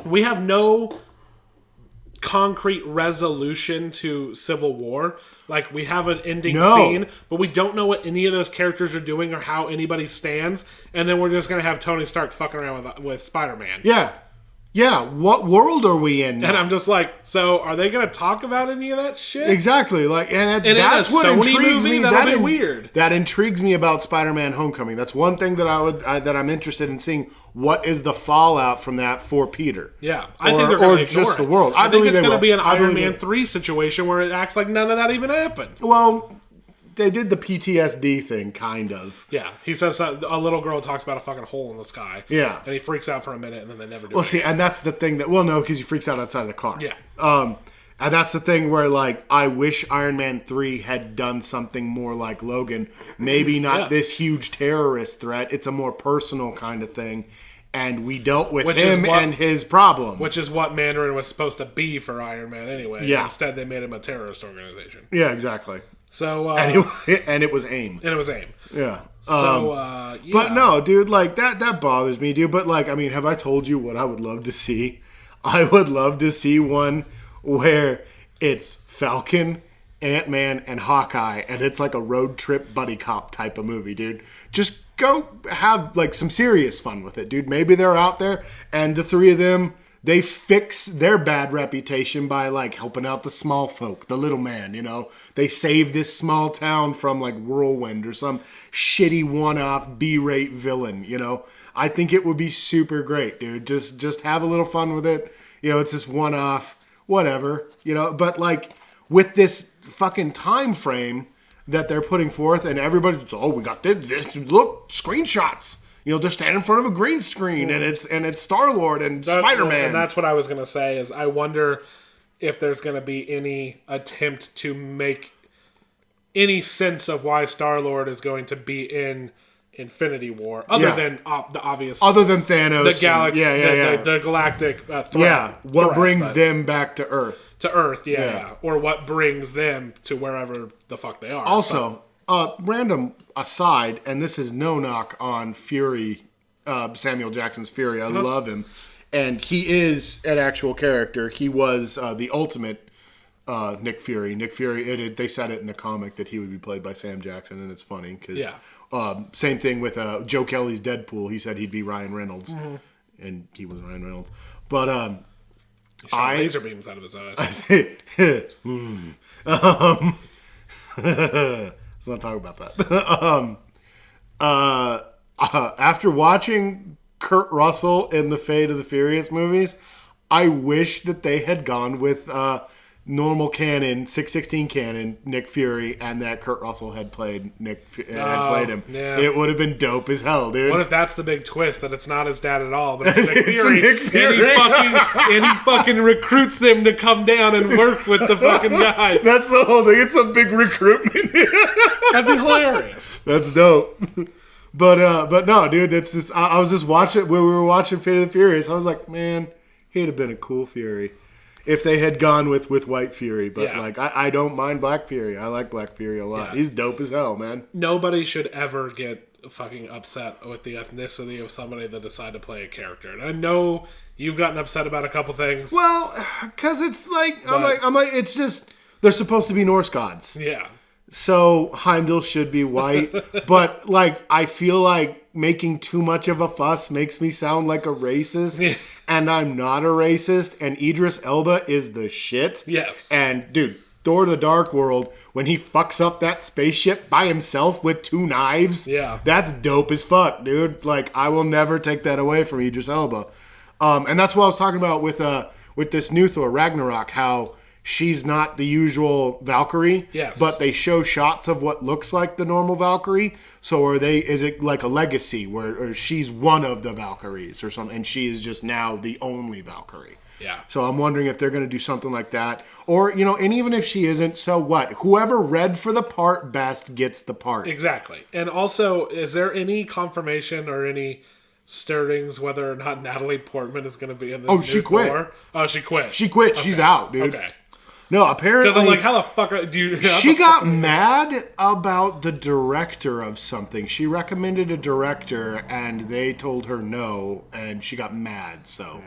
we have no concrete resolution to Civil War. Like, we have an ending scene, but we don't know what any of those characters are doing or how anybody stands. And then we're just going to have Tony Stark fucking around with Spider-Man. Yeah. Yeah, what world are we in now? And I'm just like, so are they going to talk about any of that shit? Exactly. Like, and in that's a what Sony intrigues movie? me. That'll be weird. That intrigues me about Spider-Man: Homecoming. That's one thing that that I'm interested in seeing. What is the fallout from that for Peter? Yeah, I think they're going to ignore just it. the world. I think it's going to be an I Iron believe Man it. 3 situation where it acts like none of that even happened. Well, they did the PTSD thing, kind of. Yeah, he says a little girl talks about a fucking hole in the sky. Yeah. And he freaks out for a minute, and then they never do Well, it. see, and that's the thing that... Well, no, because he freaks out outside the car. Yeah. And that's the thing where, like, I wish Iron Man 3 had done something more like Logan. Maybe not this huge terrorist threat. It's a more personal kind of thing. And we dealt with him and his problem. Which is what Mandarin was supposed to be for Iron Man anyway. Yeah. Instead, they made him a terrorist organization. Yeah, exactly. So... and it was AIM. And it was AIM. Yeah. So, yeah. But no, dude, like, that bothers me, dude. But, like, I mean, have I told you what I would love to see? I would love to see one where it's Falcon, Ant-Man, and Hawkeye, and it's like a road trip buddy cop type of movie, dude. Just go have, like, some serious fun with it, dude. Maybe they're out there, and the three of them... They fix their bad reputation by, like, helping out the small folk, the little man, They save this small town from, like, Whirlwind or some shitty one-off B-rate villain, I think it would be super great, dude. Just have a little fun with it. It's just one-off, whatever, But, like, with this fucking time frame that they're putting forth and everybody's, we got this, look, screenshots. They're standing in front of a green screen, and it's Star-Lord and Spider-Man. And that's what I was going to say, is I wonder if there's going to be any attempt to make any sense of why Star-Lord is going to be in Infinity War, other than the obvious... Other than Thanos. The galaxy, the galactic threat. Yeah, what brings them back to Earth. To Earth, yeah. Or what brings them to wherever the fuck they are. Also... random aside, and this is no knock on Fury, Samuel Jackson's Fury. I love him. And he is an actual character. He was the ultimate Nick Fury. Nick Fury, they said it in the comic that he would be played by Sam Jackson, and it's funny because same thing with Joe Kelly's Deadpool. He said he'd be Ryan Reynolds, and he was Ryan Reynolds. But laser beams out of his eyes. Let's not talk about that. After watching Kurt Russell in the Fate of the Furious movies, I wish that they had gone with normal canon, 616 canon, Nick Fury, and that Kurt Russell had played him. Yeah. It would have been dope as hell, dude. What if that's the big twist, that it's not his dad at all, but it's Nick It's Fury, Nick Fury. And he fucking recruits them to come down and work with the fucking guy. That's the whole thing. It's a big recruitment. That'd be hilarious. That's dope. But no, dude, that's just I was just watching when we were watching Fate of the Furious. I was like, man, He'd have been a cool Fury if they had gone with White Fury. But Yeah. like, I don't mind Black Fury. I like Black Fury a lot. Yeah. He's dope as hell, man. Nobody should ever get fucking upset with the ethnicity of somebody that decide to play a character. And I know you've gotten upset about a couple things. Well, because it's like I'm like it's just they're supposed to be Norse gods. Yeah. So Heimdall should be white, but like I feel like making too much of a fuss makes me sound like a racist, and I'm not a racist. And Idris Elba is the shit. Yes. And dude, Thor: The Dark World, when he fucks up that spaceship by himself with 2 knives, Yeah. that's dope as fuck, dude. Like I will never take that away from Idris Elba. And that's what I was talking about with this new Thor Ragnarok, how she's not the usual Valkyrie, Yes. but they show shots of what looks like the normal Valkyrie. So is it like a legacy where she's one of the Valkyries or something, and she is just now the only Valkyrie? Yeah. So I'm wondering if they're going to do something like that. Or, and even if she isn't, so what? Whoever read for the part best gets the part. Exactly. And also, is there any confirmation or any stirrings whether or not Natalie Portman is going to be in this new she quit. Thor? Oh, she quit. She quit. She's out, dude. Okay. No, apparently... Because I'm like, how the fuck do you... She got mad about the director of something. She recommended a director, and they told her no, and she got mad. So,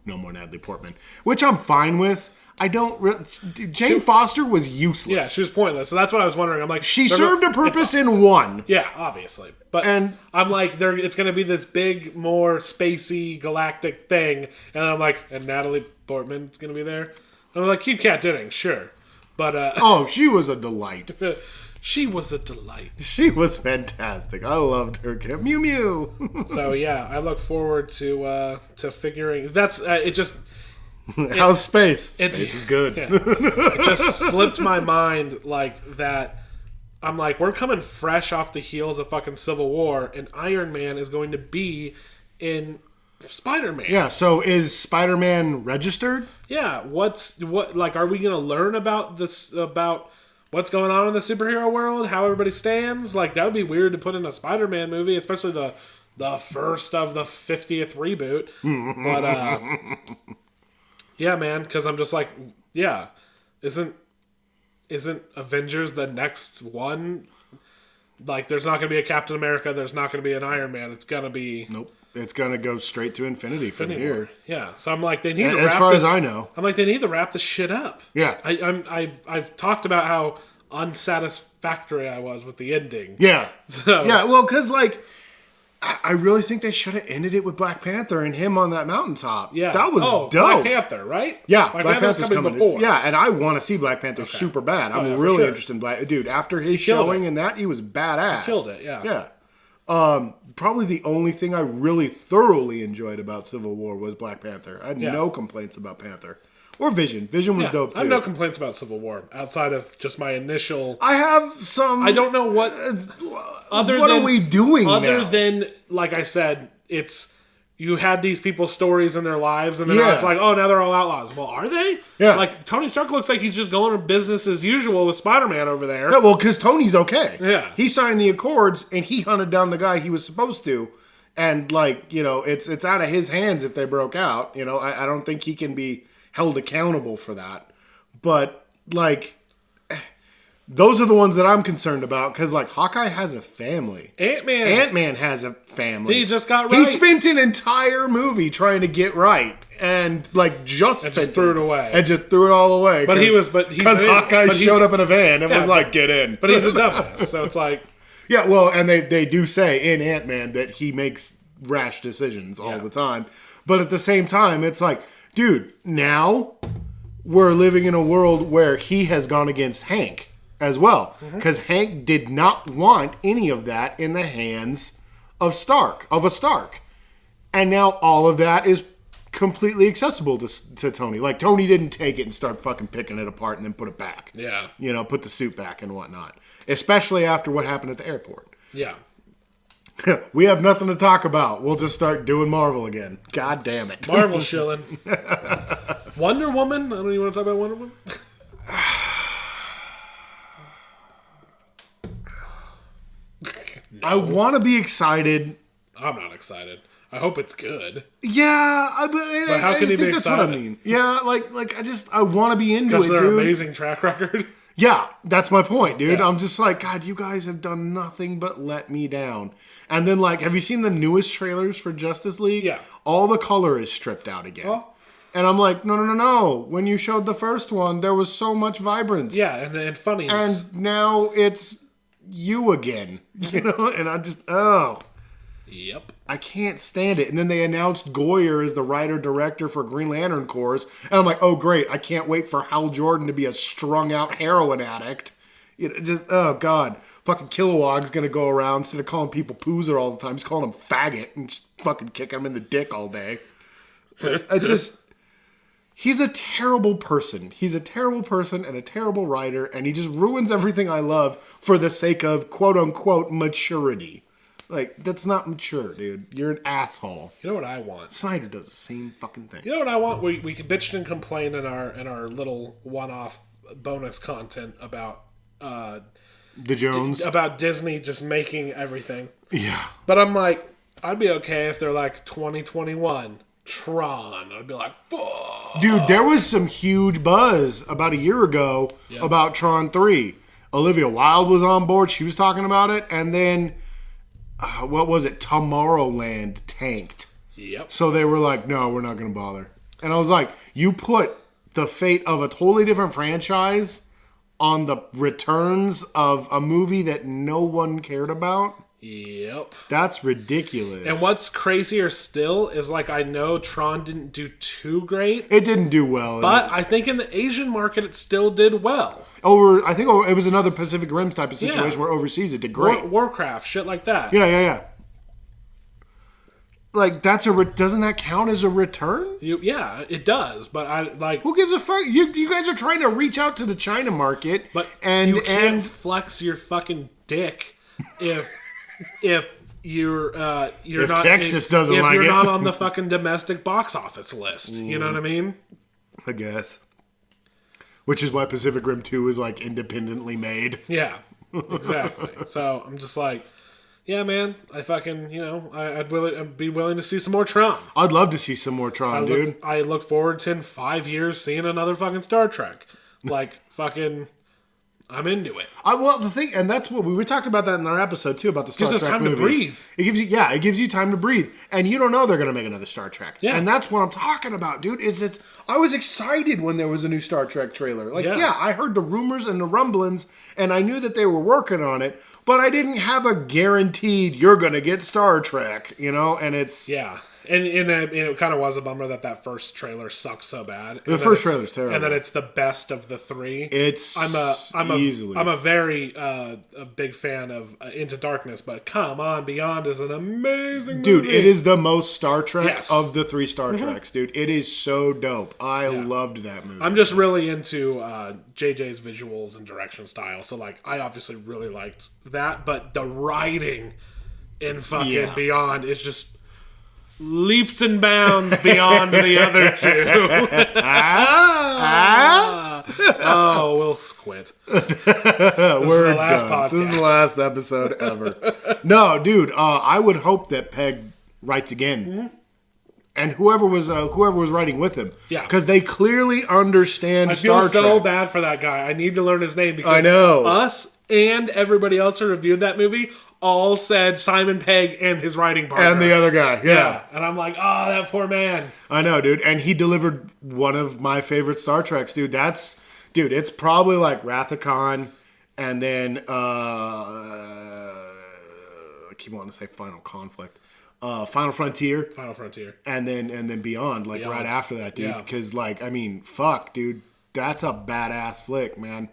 no more Natalie Portman, which I'm fine with. I don't really... Jane Foster was useless. Yeah, she was pointless. So that's what I was wondering. I'm like... She served a purpose in one. Yeah, obviously. But And- I'm like, it's going to be this big, more spacey, galactic thing. And I'm like, and Natalie Portman's going to be there? And I'm like, keep Kat Denning, sure. But Oh, she was a delight. she was a delight. She was fantastic. I loved her. Mew Mew. So yeah, I look forward to figuring... That's... it just... How's space? Space is good. Yeah. It just slipped my mind like that. I'm like, we're coming fresh off the heels of fucking Civil War, and Iron Man is going to be in Spider-Man. Yeah, so is Spider-Man registered? Yeah. Like, are we going to learn about this, about what's going on in the superhero world, how everybody stands? Like, that would be weird to put in a Spider-Man movie, especially the first of the 50th reboot. But, yeah, man, because I'm just like, yeah, isn't Avengers the next one? Like, there's not going to be a Captain America, there's not going to be an Iron Man, it's going to be... Nope. It's going to go straight to Infinity from here. Yeah, so I'm like, they need to wrap as far as I know. I'm like, they need to wrap this shit up. Yeah. I've talked about how unsatisfactory I was with the ending. Yeah. So, Yeah, well, because, like, I really think they should have ended it with Black Panther and him on that mountaintop. Yeah. That was dope. dope. Black Panther, right? Yeah, Black Panther's coming before. Yeah, and I want to see Black Panther super bad. I'm yeah, for really sure. interested in Black... Dude, after his killed showing it. in that, he was badass. He killed it, yeah. Yeah. Probably the only thing I really thoroughly enjoyed about Civil War was Black Panther. I had no complaints about Panther. Or Vision. Vision was dope, too. I have no complaints about Civil War, outside of just my initial... I have some... I don't know what... What are we doing Other now? than, like I said, it's... You had these people's stories in their lives, and then Yeah. it's like, oh, now they're all outlaws. Well, are they? Yeah. Like, Tony Stark looks like he's just going to business as usual with Spider-Man over there. Yeah, well, because Tony's okay. Yeah. He signed the Accords, and he hunted down the guy he was supposed to. And, like, it's out of his hands if they broke out. I don't think he can be held accountable for that. But, like... Those are the ones that I'm concerned about, because, like, Hawkeye has a family. Ant-Man has a family. He just got right. He spent an entire movie trying to get right, and, like, just threw it away. And just threw it all away. But he's Because Hawkeye showed up in a van and was like, get in. But he's a dumbass, so it's like... Yeah, well, and they do say in Ant-Man that he makes rash decisions all the time. But at the same time, it's like, dude, now we're living in a world where he has gone against Hank as well. Because Hank did not want any of that in the hands of a Stark. And now all of that is completely accessible to Tony. Like, Tony didn't take it and start fucking picking it apart and then put it back. Yeah. Put the suit back and whatnot. Especially after what happened at the airport. Yeah. We have nothing to talk about. We'll just start doing Marvel again. God damn it. Marvel shilling. Wonder Woman? I don't even want to talk about Wonder Woman. I want to be excited. I'm not excited. I hope it's good. Yeah, But how can you be that's what I excited? mean. Yeah, like I want to be into Because it, of their dude. amazing track record. Yeah, that's my point, dude. Yeah. I'm just like, God, you guys have done nothing but let me down. And then, like, have you seen the newest trailers for Justice League? Yeah. All the color is stripped out again. Oh. And I'm like, no. When you showed the first one, there was so much vibrance. Yeah, and funny. And now it's you again. You know? And I just, Yep. I can't stand it. And then they announced Goyer as the writer-director for Green Lantern Corps. And I'm like, oh, great. I can't wait for Hal Jordan to be a strung-out heroin addict. You know, just, oh, God. Fucking Kilowog's going to go around, instead of calling people poozer all the time, he's calling them faggot and just fucking kicking them in the dick all day. But I just... He's a terrible person. He's a terrible person and a terrible writer, and he just ruins everything I love for the sake of quote-unquote maturity. Like, that's not mature, dude. You're an asshole. You know what I want? Snyder does the same fucking thing. You know what I want? We can bitch and complain in our little one-off bonus content about The Jones. Disney just making everything. Yeah. But I'm like, I'd be okay if they're like 2021 Tron. I'd be like, fuck. Dude, there was some huge buzz about a year ago about Tron 3. Olivia Wilde was on board. She was talking about it. And then, what was it? Tomorrowland tanked. Yep. So they were like, no, we're not going to bother. And I was like, you put the fate of a totally different franchise on the returns of a movie that no one cared about? Yep. That's ridiculous. And what's crazier still is, like, I know Tron didn't do too great, It didn't do well. but I think in the Asian market it still did well. I think it was another Pacific Rim type of situation where overseas it did great. Warcraft, shit like that. Yeah. Like, doesn't that count as a return? Yeah, it does. But I like. Who gives a fuck? You guys are trying to reach out to the China market, But and you can't flex your fucking dick if you're not Texas doesn't if like you're it. not on the fucking domestic box office list. You know what I mean? I guess. Which is why Pacific Rim 2 is like independently made. Yeah, exactly. So I'm just like, yeah, man. I fucking I'd be willing to see some more Tron. I'd love to see some more Tron, dude. I look forward to in 5 years seeing another fucking Star Trek. Like fucking. I'm into it. Well, the thing, and that's what we talked about that in our episode too about the Star Trek Gives us time to movies. breathe. It gives you time to breathe, and you don't know they're gonna make another Star Trek. Yeah. And that's what I'm talking about, dude. I was excited when there was a new Star Trek trailer. Like, Yeah. I heard the rumors and the rumblings, and I knew that they were working on it, but I didn't have a guaranteed you're gonna get Star Trek, you know. And it's Yeah. And it kind of was a bummer that first trailer sucked so bad. The first trailer's terrible. And then it's the best of the three. I'm easily. a very a big fan of Into Darkness, but come on, Beyond is an amazing Dude, movie. it is the most Star Trek Yes. of the three Star Treks, dude. It is so dope. I loved that movie. I'm just really into JJ's visuals and direction style. So like, I obviously really liked that, but the writing in fucking Beyond is just leaps and bounds beyond the other two. Oh, we'll quit. We're the last done. podcast. This is the last episode ever. No, dude. I would hope that Peg writes again, and whoever was writing with him, because they clearly understand I feel Star so Trek. bad for that guy. I need to learn his name because I know. us and everybody else who reviewed that movie all said Simon Pegg and his writing partner. And the other guy, yeah. And I'm like, oh, that poor man. I know, dude. And he delivered one of my favorite Star Treks, dude. It's probably like Wrath of Khan, and then I keep wanting to say Final Conflict, Final Frontier, and then Beyond, like right after that, dude. Because fuck, dude, that's a badass flick, man.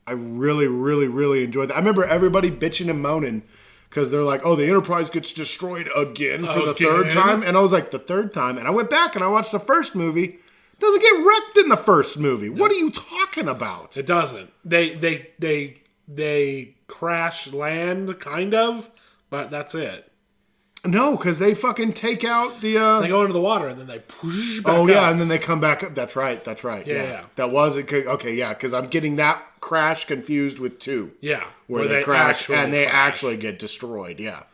I really, really, really enjoyed that. I remember everybody bitching and moaning because they're like, oh, the Enterprise gets destroyed again for the third time. And I was like, the third time? And I went back and I watched the first movie. It doesn't get wrecked in the first movie. No. What are you talking about? It doesn't. They crash land, kind of, but that's it. No, because they fucking take out the... They go into the water and then they push back up. and then they come back up. That's right. Yeah. That was it. Okay, yeah, because I'm getting that crash confused with 2. Yeah. Where they crash and they actually get destroyed, yeah.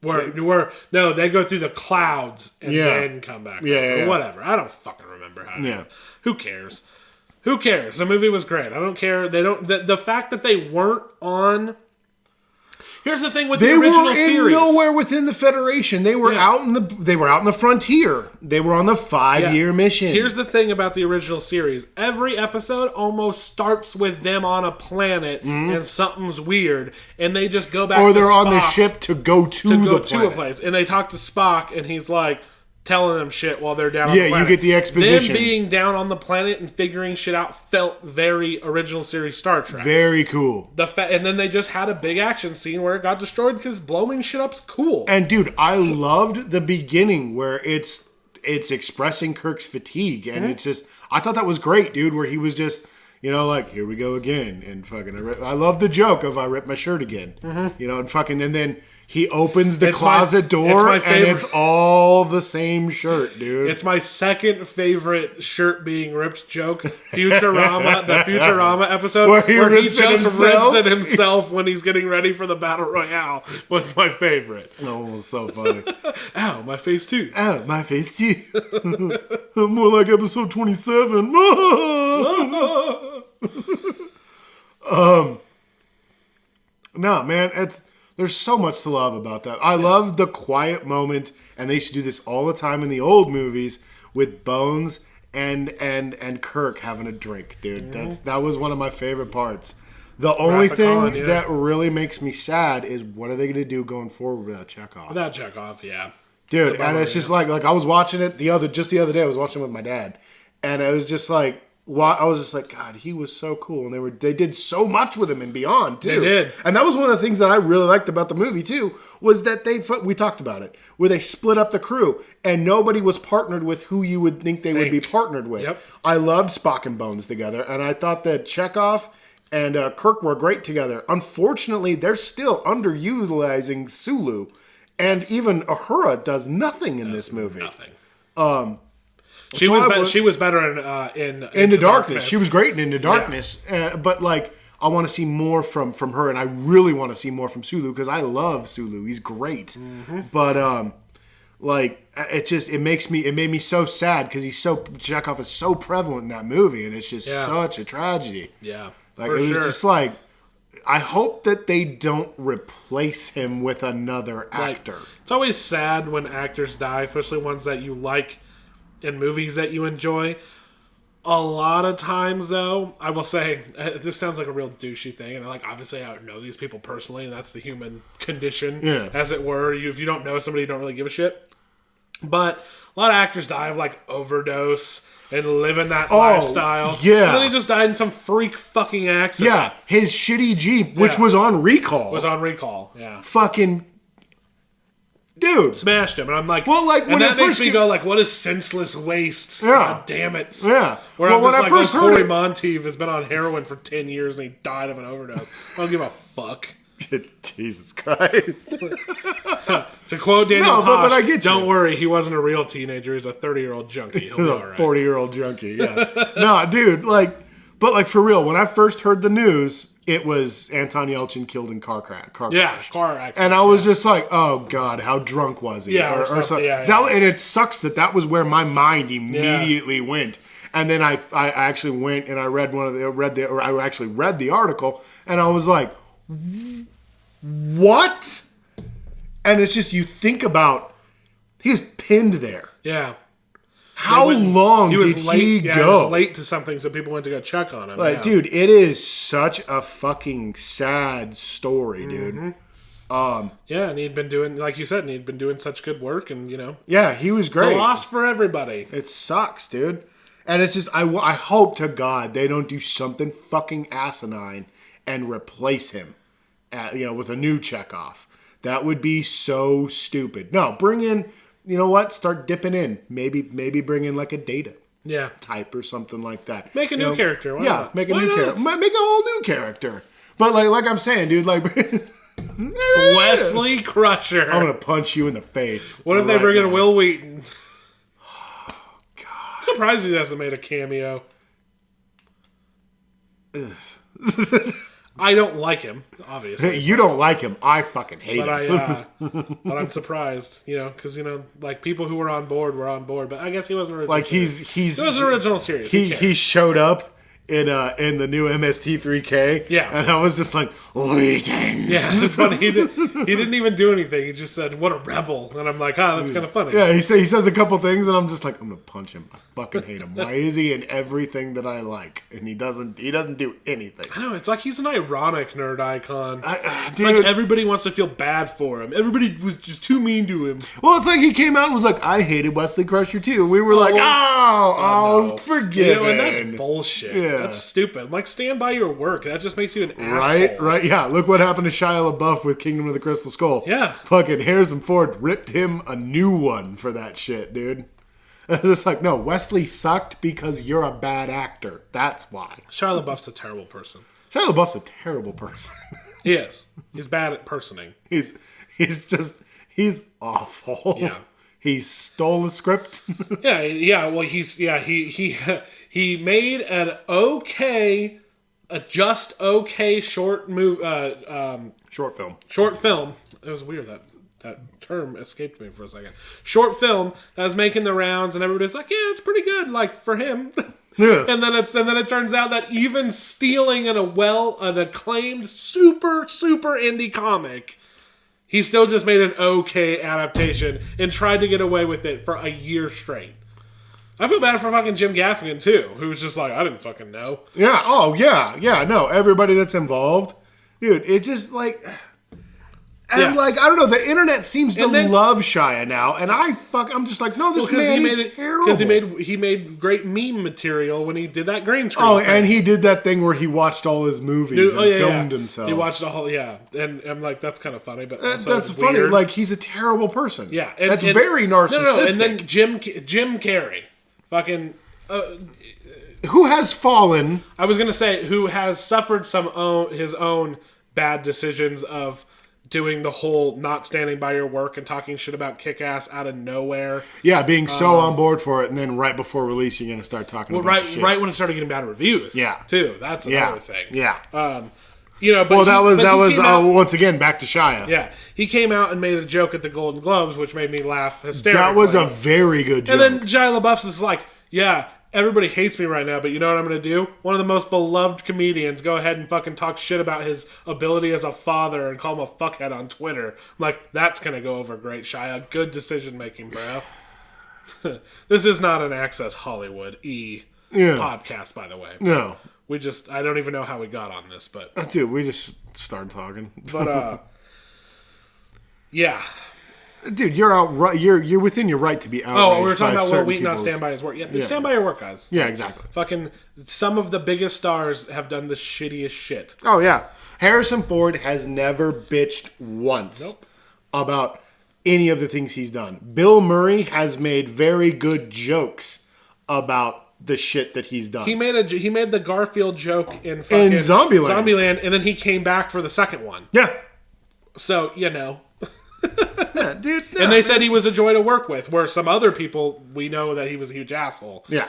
No, they go through the clouds and Yeah. then come back. Yeah, up, yeah, or yeah. whatever. I don't fucking remember how. Yeah. Who cares? Who cares? The movie was great. I don't care. They don't. The fact that they weren't on. Here's the thing with the original series. Nowhere within the Federation. They were out in the frontier. They were on the 5-year mission. Here's the thing about the original series. Every episode almost starts with them on a planet and something's weird, and they just go back or to they're Spock on the ship to go to a place. And they talk to Spock, and he's like telling them shit while they're down on the Yeah, planet. you get the exposition. Them being down on the planet and figuring shit out felt very original series Star Trek. Very cool. And then they just had a big action scene where it got destroyed because blowing shit up's cool. And dude, I loved the beginning where it's expressing Kirk's fatigue, and it's just I thought that was great, dude. Where he was just like, here we go again, and fucking I love the joke of I ripped my shirt again, and then he opens the closet door and it's all the same shirt, dude. It's my second favorite shirt being ripped joke. Futurama, the Futurama episode where he just rips it himself when he's getting ready for the Battle Royale was my favorite. Oh, it was so funny. Ow, my face too. Ow, my face too. More like episode 27. No, man, there's so much to love about that. I love the quiet moment, and they used to do this all the time in the old movies with Bones and Kirk having a drink, dude. That was one of my favorite parts. The only thing that really makes me sad is what are they going to do going forward without Chekhov? Without Chekhov, yeah. Dude, and it's just like I was watching it the other day. I was watching it with my dad, and it was just like I was just like, God, he was so cool, and they did so much with him and beyond too. They did, and that was one of the things that I really liked about the movie too. Was that we talked about it where they split up the crew and nobody was partnered with who you would think they would be partnered with. Yep. I loved Spock and Bones together, and I thought that Chekhov and Kirk were great together. Unfortunately, they're still underutilizing Sulu. And even Uhura does nothing in this movie. Nothing. She was better in Into Darkness. She was great in Into Darkness. Yeah. But I want to see more from her, and I really want to see more from Sulu because I love Sulu. He's great. Mm-hmm. But it made me so sad because Chekhov is so prevalent in that movie, and it's just such a tragedy. Yeah, it was just like. I hope that they don't replace him with another actor. It's always sad when actors die, especially ones that you like in movies that you enjoy. A lot of times, though, I will say, this sounds like a real douchey thing, and obviously I don't know these people personally, and that's the human condition, as it were. If you don't know somebody, you don't really give a shit. But a lot of actors die of overdose and living that lifestyle. Yeah. And then he just died in some freak fucking accident. Yeah. His shitty Jeep, which was on recall. Yeah. Fucking dude. Smashed him. And I'm like, well, and that makes me go, what is senseless waste? Yeah. God damn it. Yeah. Where I'm just like, Corey Monteith has been on heroin for 10 years and he died of an overdose. I don't give a fuck. Jesus Christ. To quote Daniel Tosh, but I get you. Don't worry, he wasn't a real teenager. He's a 30-year-old junkie. He'll be all right. 40-year-old junkie, yeah. No, dude, but for real, when I first heard the news, it was Anton Yelchin killed in car crash. Yeah, car accident. And I was just like, oh, God, how drunk was he? Yeah, or something. And it sucks that was where my mind immediately went. And then I actually went and I read I actually read the article, and I was like, what? And it's just, you think about, he was pinned there. Yeah. How long did he go? He was late to something, so people went to go check on him. Dude, it is such a fucking sad story, dude. Mm-hmm. And he'd been doing, like you said, he'd been doing such good work, and Yeah, he was great. It's a loss for everybody. It sucks, dude. And it's just, I hope to God they don't do something fucking asinine and replace him, with a new Chekhov. That would be so stupid. No, bring in, start dipping in. Maybe bring in a Data type or something like that. Make a new character. Why not? Make a new character. Make a whole new character. But like I'm saying, dude, Wesley Crusher. I'm gonna punch you in the face. What if they bring in Will Wheaton? Oh, God. I'm surprised he hasn't made a cameo. I don't like him, obviously. You don't like him. I fucking hate him. But I'm surprised, because like people who were on board were on board. But I guess he wasn't original. Like series. He was an original series. He showed up in the new MST3K. Yeah. And I was just like, waiting. Yeah, it's funny. He didn't even do anything. He just said, "What a rebel," and I'm like, that's kind of funny. Yeah, he says a couple things, and I'm just like, I'm gonna punch him. I fucking hate him. Why is he in everything that I like, and he doesn't do anything? I know, it's like he's an ironic nerd icon. It's Dude, like everybody wants to feel bad for him. Everybody was just too mean to him. well, it's like he came out and was like, I hated Wesley Crusher too. And we were like, no. forgiven. And that's bullshit. Yeah. That's stupid. Like, stand by your work. That just makes you an asshole. Right, yeah. Look what happened to Shia LaBeouf with Kingdom of the Crystal Skull. Yeah. Fucking Harrison Ford ripped him a new one for that shit, dude. It's like, no, Wesley sucked because you're a bad actor. That's why. Shia LaBeouf's a terrible person. Shia LaBeouf's a terrible person. He is. He's bad at personing. He's awful. Yeah. He stole the script. Yeah. Well, he made an okay, just okay short Short film. Short film. It was weird that term escaped me for a second. Short film that was making the rounds, and everybody's like, "Yeah, it's pretty good." Like for him. Yeah. And then it turns out that even stealing an acclaimed super indie comic, he still just made an okay adaptation and tried to get away with it for a year straight. I feel bad for fucking Jim Gaffigan too, who was just like, I didn't fucking know. Yeah. Oh yeah. No, everybody that's involved, dude. It just like. And like, I don't know, the internet seems to love Shia now, and I'm just like, no, this man is terrible. Because he made great meme material when he did that green screen. Oh, and he did that thing where he watched all his movies and filmed himself. He watched a whole, and I'm like, that's kind of funny, but that's funny. Weird. Like, he's a terrible person. Yeah, that's very narcissistic. No, and then Jim Carrey, fucking. Who has fallen? I was gonna say who has suffered his own bad decisions of doing the whole not standing by your work and talking shit about Kick-Ass out of nowhere. Yeah, being so on board for it, and then right before release, you're going to start talking about shit. Right when it started getting bad reviews. Yeah. Too. That's another thing. Yeah. But that was once again, back to Shia. Yeah. He came out and made a joke at the Golden Globes, which made me laugh hysterically. That was a very good joke. And then Shia LaBeouf's is like, yeah, everybody hates me right now, but you know what I'm going to do? One of the most beloved comedians go ahead and fucking talk shit about his ability as a father and call him a fuckhead on Twitter. I'm like, that's going to go over great, Shia. Good decision making, bro. This is not an Access Hollywood podcast, by the way. No. I don't even know how we got on this, but... Dude, we just started talking. But, yeah. Dude, you're within your right to be outraged. Oh, we were talking about Will Wheaton not stand by his work. Yeah, stand by your work, guys. Yeah, exactly. Fucking some of the biggest stars have done the shittiest shit. Oh, yeah. Harrison Ford has never bitched once about any of the things he's done. Bill Murray has made very good jokes about the shit that he's done. He made the Garfield joke in fucking Zombieland, and then he came back for the second one. Yeah. So, Yeah, dude. No, and they said he was a joy to work with, where some other people, we know that he was a huge asshole. Yeah.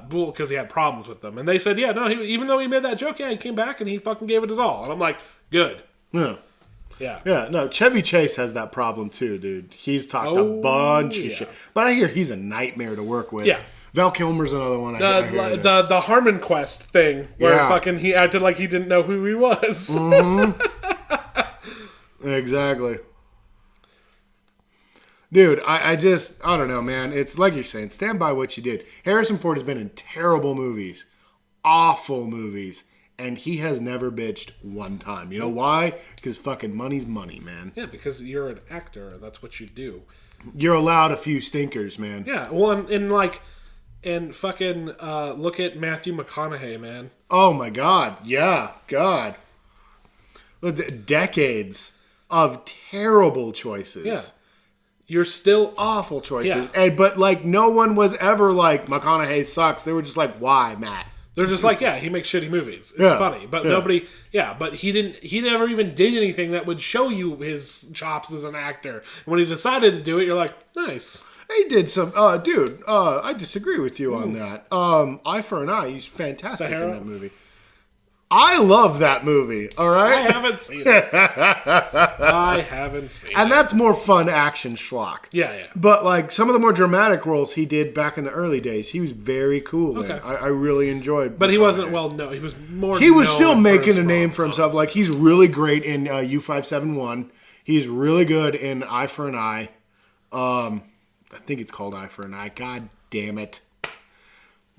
Because he had problems with them. And they said, even though he made that joke, he came back and he fucking gave it his all. And I'm like, good. Yeah. Yeah. Yeah, no, Chevy Chase has that problem too, dude. He's talked a bunch of shit. But I hear he's a nightmare to work with. Yeah. Val Kilmer's another one. The Harmon Quest thing, where fucking he acted like he didn't know who he was. Mm-hmm. Exactly. Dude, I don't know, man. It's like you're saying, stand by what you did. Harrison Ford has been in terrible movies, awful movies, and he has never bitched one time. You know why? Because fucking money's money, man. Yeah, because you're an actor. That's what you do. You're allowed a few stinkers, man. Yeah, well, and fucking look at Matthew McConaughey, man. Oh my God, yeah, God. Decades of terrible choices. Yeah. You're still awful choices. Yeah. But like no one was ever like McConaughey sucks. They were just like, why, Matt? They're just like, he makes shitty movies. It's funny. But nobody but he never even did anything that would show you his chops as an actor. And when he decided to do it, you're like, nice. He did some dude, I disagree with you on that. Eye for an Eye, he's fantastic in that movie. I love that movie. All I right, haven't seen it. I haven't seen it. and that's more fun action schlock. Yeah. But like some of the more dramatic roles he did back in the early days, he was very cool. Okay. In. I really enjoyed. But he wasn't well known. He was more. He was known still for making his a name for himself. rom-coms. Like he's really great in U571. He's really good in Eye for an Eye. I think it's called Eye for an Eye. God damn it!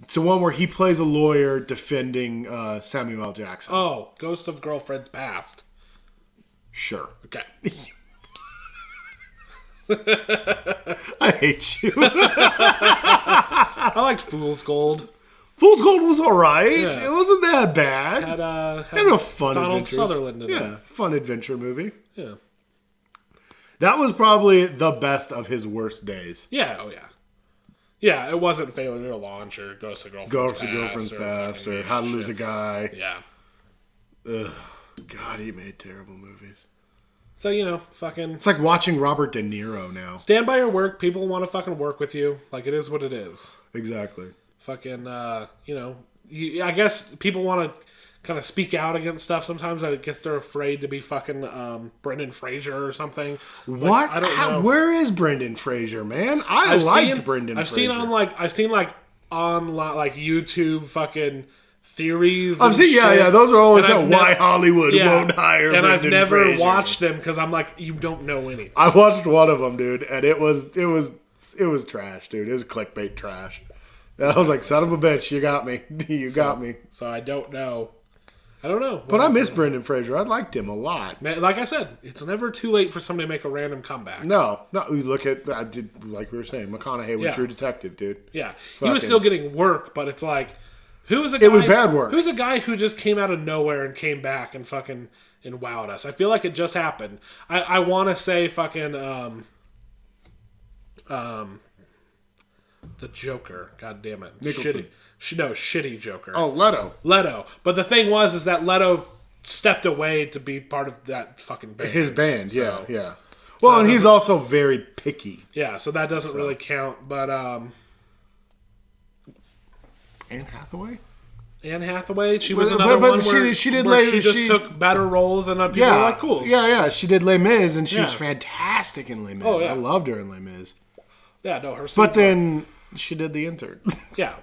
It's the one where he plays a lawyer defending Samuel L. Jackson. Oh, Ghost of Girlfriend's Past. Sure. Okay. I hate you. I liked Fool's Gold. Fool's Gold was all right. Yeah. It wasn't that bad. Had a fun Donald adventure. Sutherland in it. Fun adventure movie. Yeah. That was probably the best of his worst days. Yeah. Oh yeah. Yeah, it wasn't Failure to Launch or Ghost of Girlfriend's Past or How to Lose a Guy. Yeah. Ugh. God, he made terrible movies. So, fucking... It's like watching Robert De Niro now. Stand by your work. People want to fucking work with you. Like, it is what it is. Exactly. Fucking, I guess people want to kind of speak out against stuff. Sometimes I guess they're afraid to be fucking Brendan Fraser or something. What? Like, I don't know. Where is Brendan Fraser, man? I've liked Brendan Fraser. I've seen on YouTube fucking theories. I've seen, yeah. Those are always why Hollywood won't hire and Brendan I've never Fraser. watched them because I'm like, you don't know anything. I watched one of them, dude, and it was trash, dude. It was clickbait trash. And I was like, son of a bitch, you got me. Got me. So I don't know. I don't know. But I miss Brendan Fraser. I liked him a lot. Like I said, it's never too late for somebody to make a random comeback. No. You look at, I did, like we were saying, McConaughey with True Detective, dude. Yeah. He was still getting work, but it's like, who was a guy? It was bad work. Who's a guy who just came out of nowhere and came back and fucking and wowed us? I feel like it just happened. I want to say fucking the Joker. God damn it. Nicholson. Shitty Joker. Oh, Leto. But the thing is that Leto stepped away to be part of that fucking band. His band, So- yeah. Well, and he's also very picky. Yeah, so that doesn't really count. But Anne Hathaway? Anne Hathaway, she But- was another but one she- where she did where later- she just she- took better roles and people were like, cool. Yeah. She did Les Mis, and she was Yeah. fantastic in Les Mis. Oh, yeah. I loved her in Les Mis. Yeah, no, her But scenes then she did The Intern. yeah.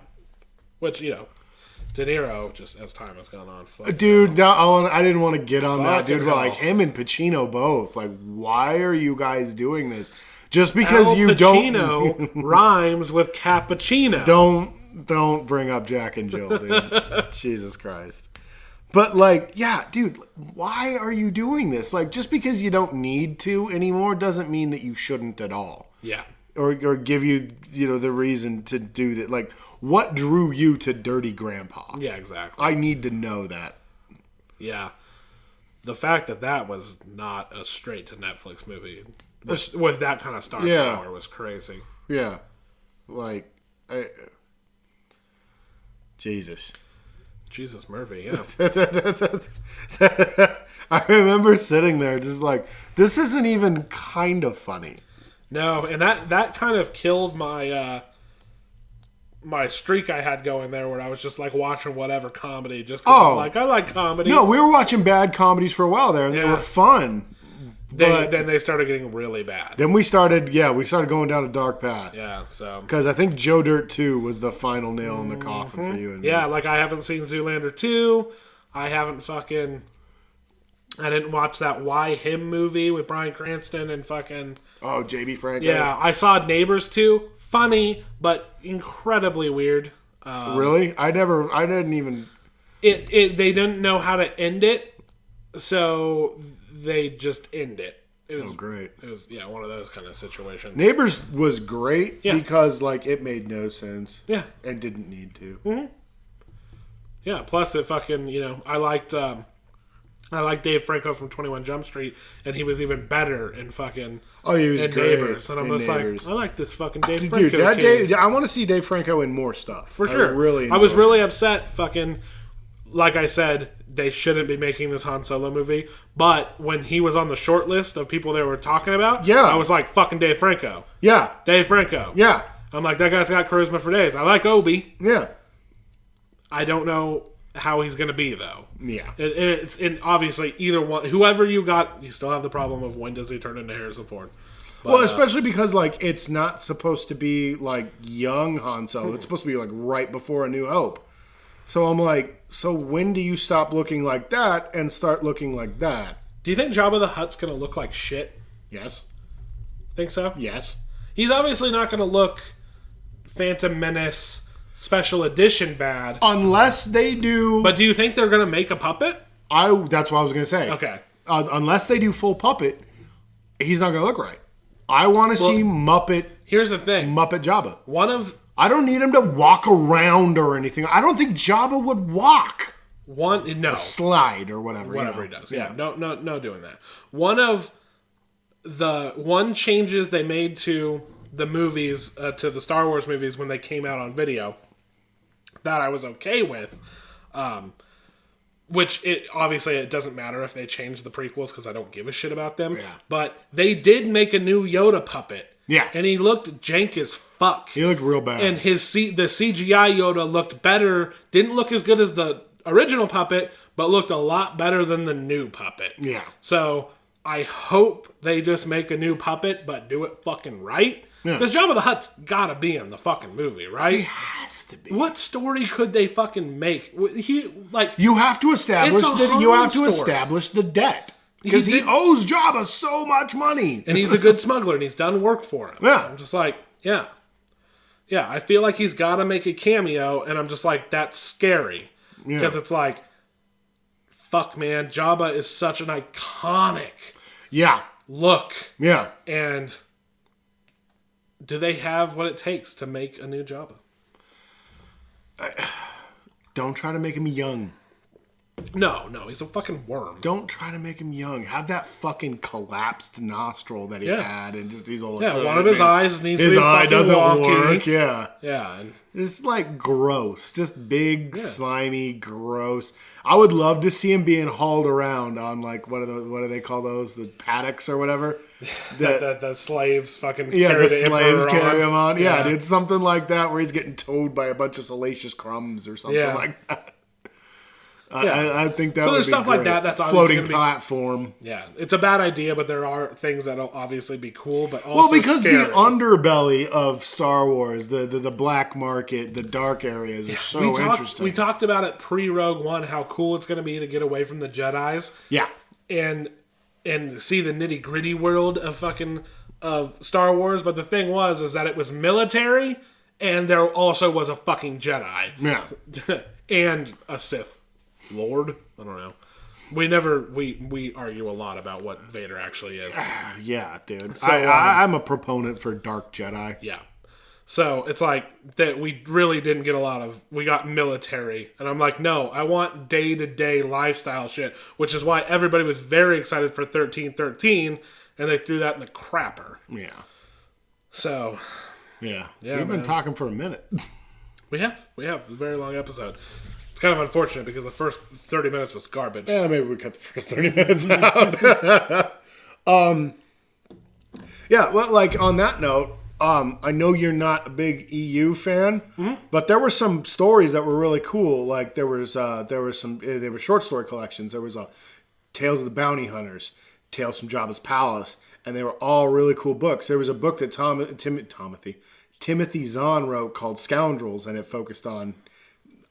Which, De Niro, just as time has gone on. Dude, I didn't want to get on that, dude. Fucking But like hell. him and Pacino both. Like, why are you guys doing this? Just because Al you Pacino rhymes with cappuccino. Don't bring up Jack and Jill, dude. Jesus Christ. But like, yeah, dude, why are you doing this? Like, just because you don't need to anymore doesn't mean that you shouldn't at all. Yeah. Or give you, the reason to do that. Like, what drew you to Dirty Grandpa? Yeah, exactly. I need to know that. Yeah. The fact that was not a straight to Netflix movie with that kind of star power was crazy. Yeah. Like, Jesus Murphy, yeah. I remember sitting there just like, this isn't even kind of funny. No, and that kind of killed my my streak I had going there where I was just like watching whatever comedy just 'cause I like comedies. No, we were watching bad comedies for a while there, and they were fun. Then they started getting really bad. Then we started going down a dark path. Yeah, so Because I think Joe Dirt 2 was the final nail in the coffin for you and me. yeah, like I haven't seen Zoolander 2. I didn't watch that Why Him movie with Bryan Cranston and fucking... Oh, J.B. Franco? Yeah, I saw Neighbors 2. Funny, but incredibly weird. Really? I didn't even... They didn't know how to end it, so they just end it. It was great. It was, one of those kind of situations. Neighbors was great Yeah. because, like, it made no sense. Yeah. And didn't need to. Mm-hmm. Yeah, plus it fucking, I liked Dave Franco from 21 Jump Street, and he was even better in fucking he was great Neighbors. And I'm in just Neighbors. like, I like this fucking Dave Franco Dude, kid. I want to see Dave Franco in more stuff. For sure. I was really upset, fucking, like I said, they shouldn't be making this Han Solo movie, but when he was on the short list of people they were talking about, I was like, fucking Dave Franco. Yeah. Dave Franco. Yeah. I'm like, that guy's got charisma for days. I like Obi. Yeah. I don't know how he's going to be, though. Yeah. And obviously, either one, whoever you got, you still have the problem of when does he turn into Harrison Ford. But, well, especially because, like, it's not supposed to be, like, young Han Solo. It's supposed to be, like, right before A New Hope. So I'm like, so when do you stop looking like that and start looking like that? do you think Jabba the Hutt's going to look like shit? Yes. Think so? Yes. He's obviously not going to look Phantom Menace Special Edition bad. Unless they do... But do you think they're going to make a puppet? That's what I was going to say. Okay. Unless they do full puppet, he's not going to look right. I want to see Muppet Here's the thing. Jabba. I don't need him to walk around or anything. I don't think Jabba would walk. Slide or whatever. He does. Yeah. No doing that. One changes they made to the movies, to the Star Wars movies when they came out on video, that I was okay with, which obviously it doesn't matter if they change the prequels because I don't give a shit about them. Yeah. But they did make a new Yoda puppet. Yeah. And he looked jank as fuck. He looked real bad. And the CGI Yoda looked better, didn't look as good as the original puppet, but looked a lot better than the new puppet. Yeah. So I hope they just make a new puppet, but do it fucking right. Because Jabba the Hutt's gotta be in the fucking movie, right? He has to be. What story could they fucking make? You have to establish establish the debt. Because he owes Jabba so much money. And he's a good smuggler, and he's done work for him. Yeah. I'm just like, yeah. Yeah, I feel like he's gotta make a cameo, and I'm just like, that's scary. Because it's like, fuck, man, Jabba is such an iconic look. Yeah. And do they have what it takes to make a new Jabba? Don't try to make him young. No, he's a fucking worm. Don't try to make him young. Have that fucking collapsed nostril that he had, and just he's all like, one of his eyes needs to be eye doesn't wonky. work. Yeah. And it's like gross, just big, slimy, gross. I would love to see him being hauled around on like what do they call those? The paddocks or whatever. The slaves fucking carry the slaves carry him him on. Yeah, dude, something like that where he's getting towed by a bunch of salacious crumbs or something like that. I think that so would there's be stuff great. like that that's floating platform. Yeah, it's a bad idea, but there are things that'll obviously be cool, but also because scary. the underbelly of Star Wars, the black market, the dark areas are so interesting. We talked about it pre-Rogue One, how cool it's going to be to get away from the Jedis. Yeah, and see the nitty gritty world of Star Wars. But the thing is that it was military, and there also was a fucking Jedi. Yeah, and a Sith Lord. I don't know. We argue a lot about what Vader actually is. Yeah, dude. So, I'm a proponent for Dark Jedi. Yeah. So it's like that we really didn't get a lot of. We got military, and I'm like, no, I want day-to-day lifestyle shit, which is why everybody was very excited for 1313, and they threw that in the crapper. Yeah. So. Yeah. We've been talking for a minute. We have. It's a very long episode. It's kind of unfortunate because the first 30 minutes was garbage. Yeah, maybe we cut the first 30 minutes out. Yeah, well, like on that note, I know you're not a big EU fan, but there were some stories that were really cool. Like there were short story collections. There was Tales of the Bounty Hunters, Tales from Jabba's Palace, and they were all really cool books. There was a book that Timothy Zahn wrote called Scoundrels, and it focused on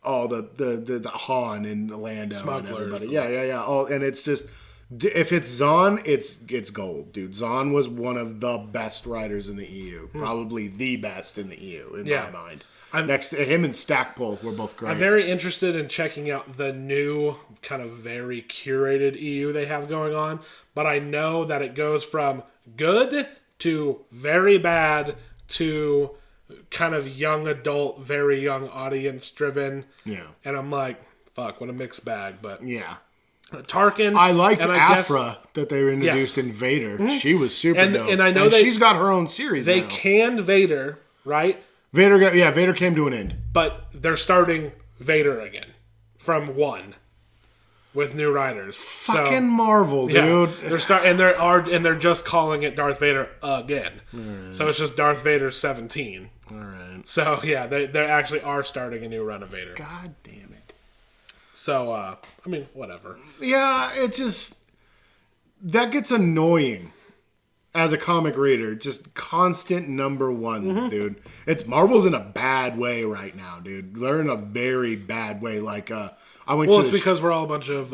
all the Han and Lando smugglers and everybody. Yeah. And it's just, if it's Zahn, it's gold, dude. Zahn was one of the best writers in the EU, probably the best in the EU in my mind. Next to him and Stackpole were both great. I'm very interested in checking out the new kind of very curated EU they have going on, but I know that it goes from good to very bad to kind of young adult, very young audience driven. Yeah. And I'm like, fuck, what a mixed bag. But yeah. Tarkin. I liked Afra that they introduced in Vader. Mm-hmm. She was super dope. And I know she's got her own series now. They canned Vader, right? Vader came to an end. But they're starting Vader again from 1 with new writers. Fucking Marvel, dude. They're just calling it Darth Vader again. Right. So it's just Darth Vader 17. All right. So yeah, they actually are starting a new run of Vader. God damn it. So, I mean, whatever. Yeah, it just... That gets annoying as a comic reader. Just constant number ones, dude. Marvel's in a bad way right now, dude. They're in a very bad way. Like, it's because we're all a bunch of...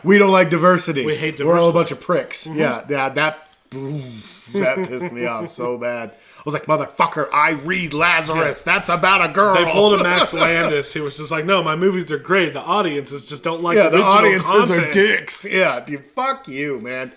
we don't like diversity. We hate We're all a diversity. bunch of pricks. Yeah, that pissed me off so bad. I was like, motherfucker, I read Lazarus. That's about a girl. They pulled a Max Landis who was just like, no, my movies are great. The audiences just don't like the original audiences content. are dicks. Yeah, dude, fuck you, man.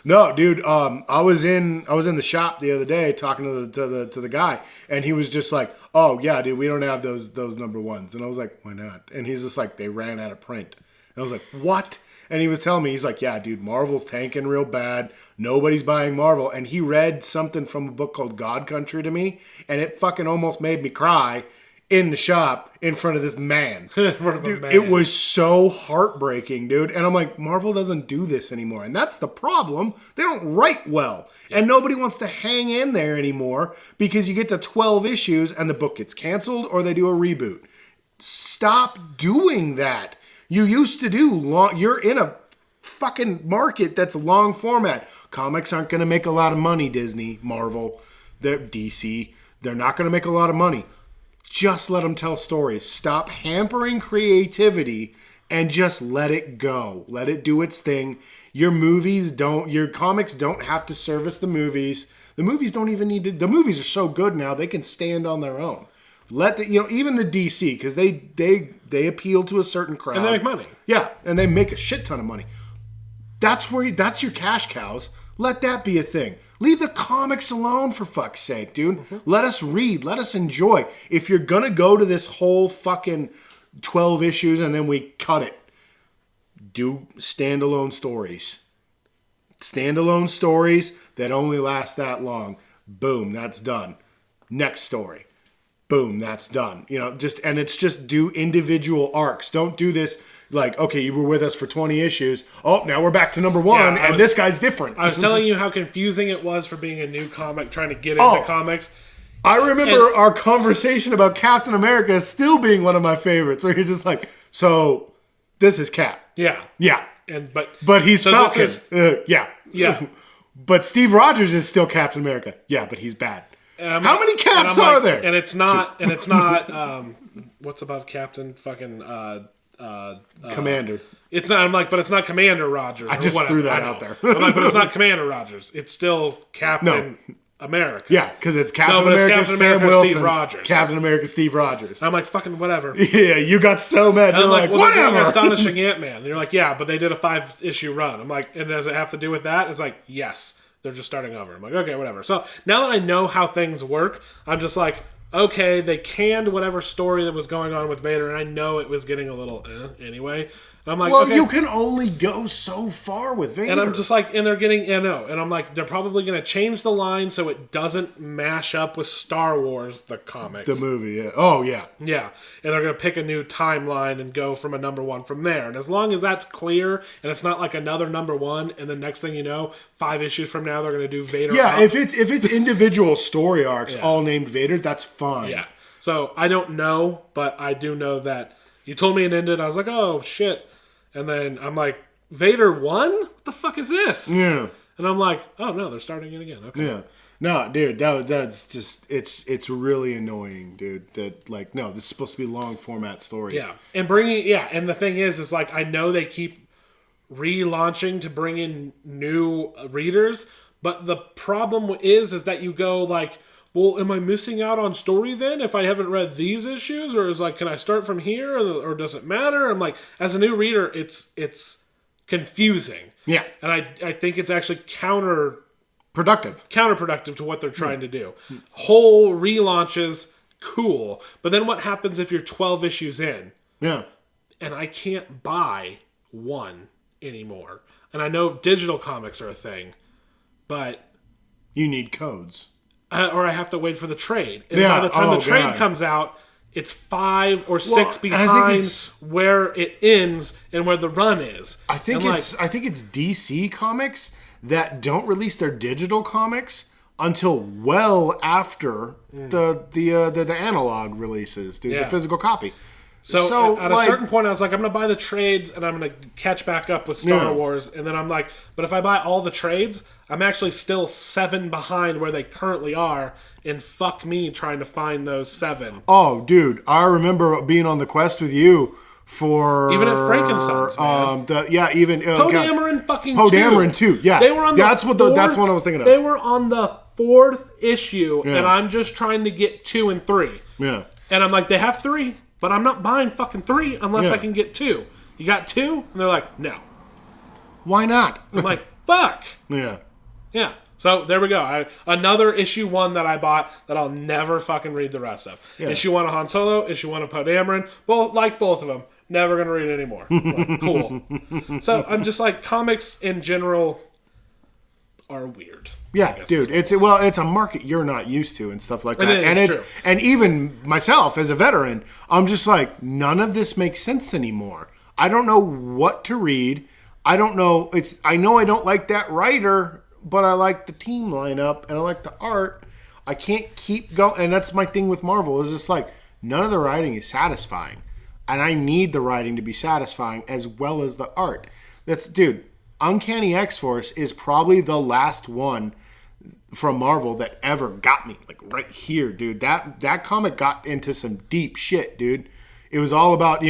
No, dude. I was in the shop the other day talking to the guy, and he was just like, "Oh yeah, dude, we don't have those number ones." And I was like, "Why not?" And he's just like, "They ran out of print." And I was like, "What?" And he was telling me, he's like, "Yeah, dude, Marvel's tanking real bad. Nobody's buying Marvel." And he read something from a book called God Country to me, and it fucking almost made me cry in the shop in front of this man. Dude, it was so heartbreaking, dude. And I'm like, Marvel doesn't do this anymore. And that's the problem. They don't write well. Yeah. And nobody wants to hang in there anymore because you get to 12 issues and the book gets canceled or they do a reboot. Stop doing that. You used to do long... You're in a fucking market that's long format. Comics aren't going to make a lot of money, Disney, Marvel, they're DC. They're not going to make a lot of money. Just let them tell stories. Stop hampering creativity and just let it go. Let it do its thing. Your comics don't have to service the movies. The movies don't even need to. The movies are so good now they can stand on their own. Even the DC, because they appeal to a certain crowd and they make money. Yeah, and they make a shit ton of money. That's your cash cows. Let that be a thing. Leave the comics alone, for fuck's sake, dude. Let us read. Let us enjoy. If you're going to go to this whole fucking 12 issues and then we cut it, do standalone stories. Standalone stories that only last that long. Boom, that's done. Next story. Boom, that's done. It's just do individual arcs. Don't do this like, okay, you were with us for 20 issues. Oh, now we're back to number one, and this guy's different. I was telling you how confusing it was for being a new comic trying to get into comics. I remember our conversation about Captain America still being one of my favorites, where you're just like, so this is Cap. Yeah. Yeah. But he's Falcon. Yeah. Yeah. But Steve Rogers is still Captain America. Yeah, but he's bad. How many Caps are there? And it's not. What's above Captain? Fucking Commander. It's not. I'm like, but it's not Commander Rogers. I just threw that out there. I'm like, but it's not Commander Rogers. It's still Captain America. Yeah, because it's Captain America, Sam Wilson, Steve Rogers. Captain America, Steve Rogers. I'm like, fucking whatever. Yeah, you got so mad. You're like, whatever. Astonishing Ant-Man. And you're like, yeah, but they did a 5-issue run. I'm like, and does it have to do with that? It's like, yes. They're just starting over. I'm like, okay, whatever. So now that I know how things work, I'm just like, okay, they canned whatever story that was going on with Vader, and I know it was getting a little anyway. And I'm like, well, okay. You can only go so far with Vader. And I'm just like, and they're getting, and I'm like, they're probably going to change the line so it doesn't mash up with Star Wars, the comic. The movie, yeah. Oh, yeah. Yeah. And they're going to pick a new timeline and go from a number one from there. And as long as that's clear, and it's not like another number one, and the next thing you know, 5 issues from now, they're going to do Vader. Yeah, if it's individual story arcs all named Vader, that's fine. Yeah. So I don't know, but I do know that you told me it ended. I was like, oh, shit. And then I'm like, Vader won? What the fuck is this? Yeah. And I'm like, oh no, they're starting it again. Okay. Yeah. No, dude, that's just it's really annoying, dude. That like, no, this is supposed to be long format stories. Yeah. And and the thing is like I know they keep relaunching to bring in new readers, but the problem is that you go like, well, am I missing out on story then if I haven't read these issues? Or is like, can I start from here or does it matter? I'm like, as a new reader, it's confusing. Yeah. And I think it's actually counterproductive to what they're trying to do. Whole relaunches, cool. But then what happens if you're 12 issues in? Yeah. And I can't buy one anymore. And I know digital comics are a thing, but you need codes. Or I have to wait for the trade. And by the time the trade comes out, it's 5 or 6 behind where it ends and where the run is. I think it's DC Comics that don't release their digital comics until well after the analog releases, dude, the physical copy. So at a certain point, I was like, I'm going to buy the trades and I'm going to catch back up with Star Wars. And then I'm like, but if I buy all the trades, I'm actually still 7 behind where they currently are. And fuck me trying to find those 7. Oh, dude. I remember being on the quest with you for... Even at Frankenstein's, man. Poe Dameron fucking Poe Dameron 2. Yeah. They were on that's what I was thinking of. They were on the 4th issue, and I'm just trying to get 2 and 3. Yeah. And I'm like, they have 3, but I'm not buying fucking 3 unless I can get 2. You got 2? And they're like, no. Why not? I'm like, fuck. Yeah. Yeah. So there we go. Another issue 1 that I bought that I'll never fucking read the rest of. Yeah. Issue 1 of Han Solo, issue 1 of Poe Dameron. Like both of them. Never going to read it anymore. Like, cool. So I'm just like, comics in general are weird. Yeah, dude. It's a market you're not used to and stuff like that. It's true. And even myself as a veteran, I'm just like, none of this makes sense anymore. I don't know what to read. I don't know. I know I don't like that writer, but I like the team lineup and I like the art. I can't keep going. And that's my thing with Marvel is just like, none of the writing is satisfying. And I need the writing to be satisfying as well as the art. Dude, Uncanny X-Force is probably the last one from Marvel that ever got me. Like right here, dude. That comic got into some deep shit, dude. It was all about,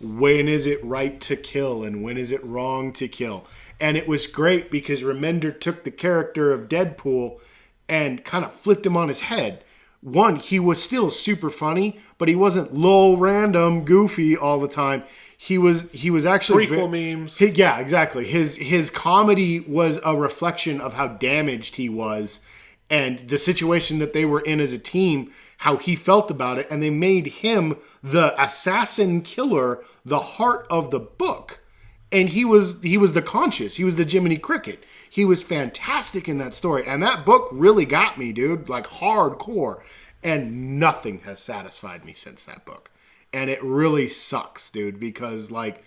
when is it right to kill and when is it wrong to kill. And it was great because Remender took the character of Deadpool and kind of flipped him on his head. One, he was still super funny, but he wasn't lol, random, goofy all the time. He was actually prequel memes. Yeah, exactly. His comedy was a reflection of how damaged he was and the situation that they were in as a team, how he felt about it, and they made him the assassin killer, the heart of the book. And he was the conscious. He was the Jiminy Cricket. He was fantastic in that story. And that book really got me, dude. Like, hardcore. And nothing has satisfied me since that book. And it really sucks, dude. Because, like,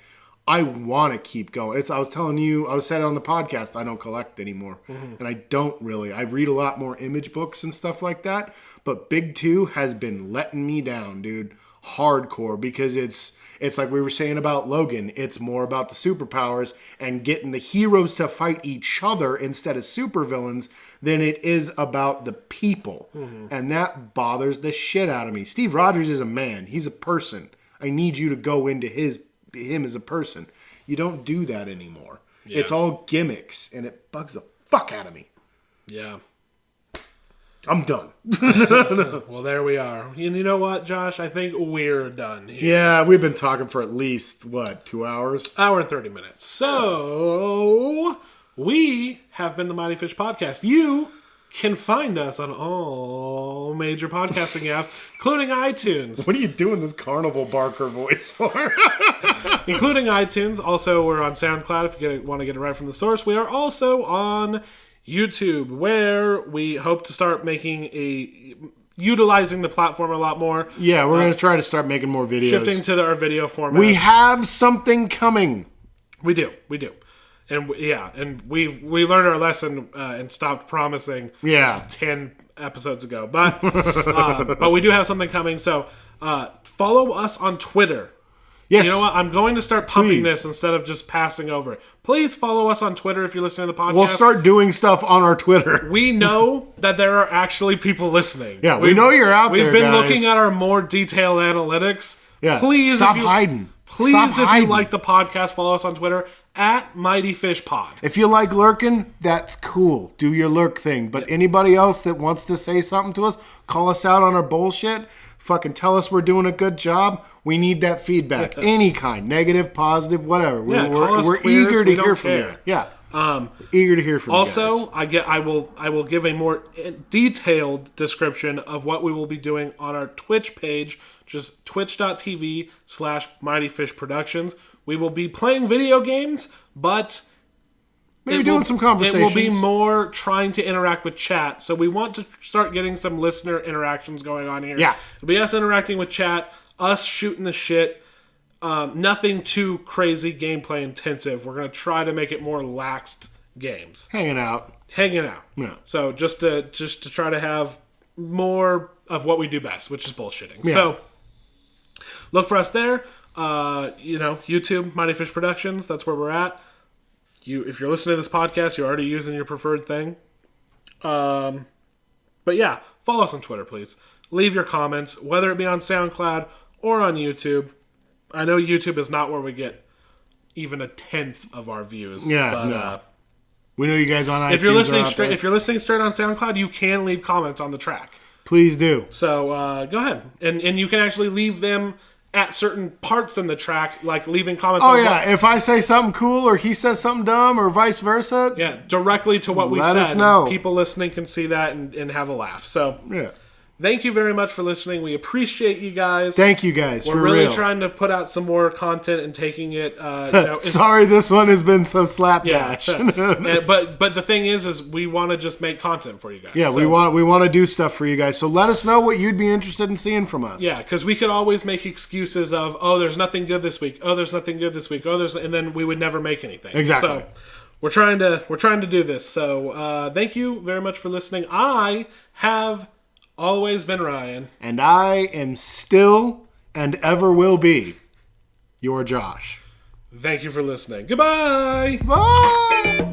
I want to keep going. I was telling you, I was saying on the podcast, I don't collect anymore. Mm-hmm. And I don't really. I read a lot more image books and stuff like that. But Big Two has been letting me down, dude. Hardcore. Because it's like we were saying about Logan. It's more about the superpowers and getting the heroes to fight each other instead of supervillains than it is about the people. Mm-hmm. And that bothers the shit out of me. Steve Rogers is a man. He's a person. I need you to go into him as a person. You don't do that anymore. Yeah. It's all gimmicks, and it bugs the fuck out of me. Yeah. I'm done. Well, there we are. And you know what, Josh? I think we're done here. Yeah, we've been talking for at least, 2 hours? Hour and 30 minutes. So, we have been the Mighty Fish Podcast. You can find us on all major podcasting apps, including iTunes. What are you doing this Carnival Barker voice for? Including iTunes. Also, we're on SoundCloud if you want to get it right from the source. We are also on YouTube, where we hope to start utilizing the platform a lot more. Yeah, we're going to try to start making more videos. Shifting to our video format. We have something coming. We do. And we learned our lesson and stopped promising 10 episodes ago. But but we do have something coming. So follow us on Twitter. Yes. You know what? I'm going to start pumping this instead of just passing over it. Please follow us on Twitter if you're listening to the podcast. We'll start doing stuff on our Twitter. We know that there are actually people listening. Yeah, we know you're out there, We've been looking at our more detailed analytics. Yeah, please stop hiding. Please, if you like the podcast, follow us on Twitter at Mighty Fish Pod. If you like lurking, that's cool. Do your lurk thing. But anybody else that wants to say something to us, call us out on our bullshit. Fucking tell us we're doing a good job. We need that feedback. Any kind. Negative, positive, whatever. We're eager to hear from you. Yeah. Eager to hear from you guys. Also, I will give a more detailed description of what we will be doing on our Twitch page, just twitch.tv/MightyFishProductions. We will be playing video games, but maybe doing some conversations. It will be more trying to interact with chat. So we want to start getting some listener interactions going on here. Yeah. It'll be us interacting with chat, us shooting the shit. Nothing too crazy gameplay intensive. We're going to try to make it more laxed games. Hanging out. Yeah. So just to try to have more of what we do best, which is bullshitting. Yeah. So look for us there. YouTube, Mighty Fish Productions. That's where we're at. If you're listening to this podcast, you're already using your preferred thing. But yeah, follow us on Twitter, please. Leave your comments, whether it be on SoundCloud or on YouTube. I know YouTube is not where we get even a tenth of our views. Yeah, but, no. We know you guys on iTunes. If you're listening straight on SoundCloud, you can leave comments on the track. Please do. So go ahead, and you can actually leave them at certain parts in the track, like leaving comments. Oh yeah, if I say something cool or he says something dumb or vice versa, yeah, directly to what we said. Let us know. People listening can see that and have a laugh. So yeah. Thank you very much for listening. We appreciate you guys. Thank you guys. We're really trying to put out some more content and taking it. Sorry, this one has been so slapdash. Yeah. but the thing is we want to just make content for you guys. Yeah, so, we want to do stuff for you guys. So let us know what you'd be interested in seeing from us. Yeah, because we could always make excuses of there's nothing good this week. There's nothing good this week. And then we would never make anything. Exactly. So we're trying to do this. So thank you very much for listening. I have always been Ryan. And I am still and ever will be your Josh. Thank you for listening. Goodbye. Bye.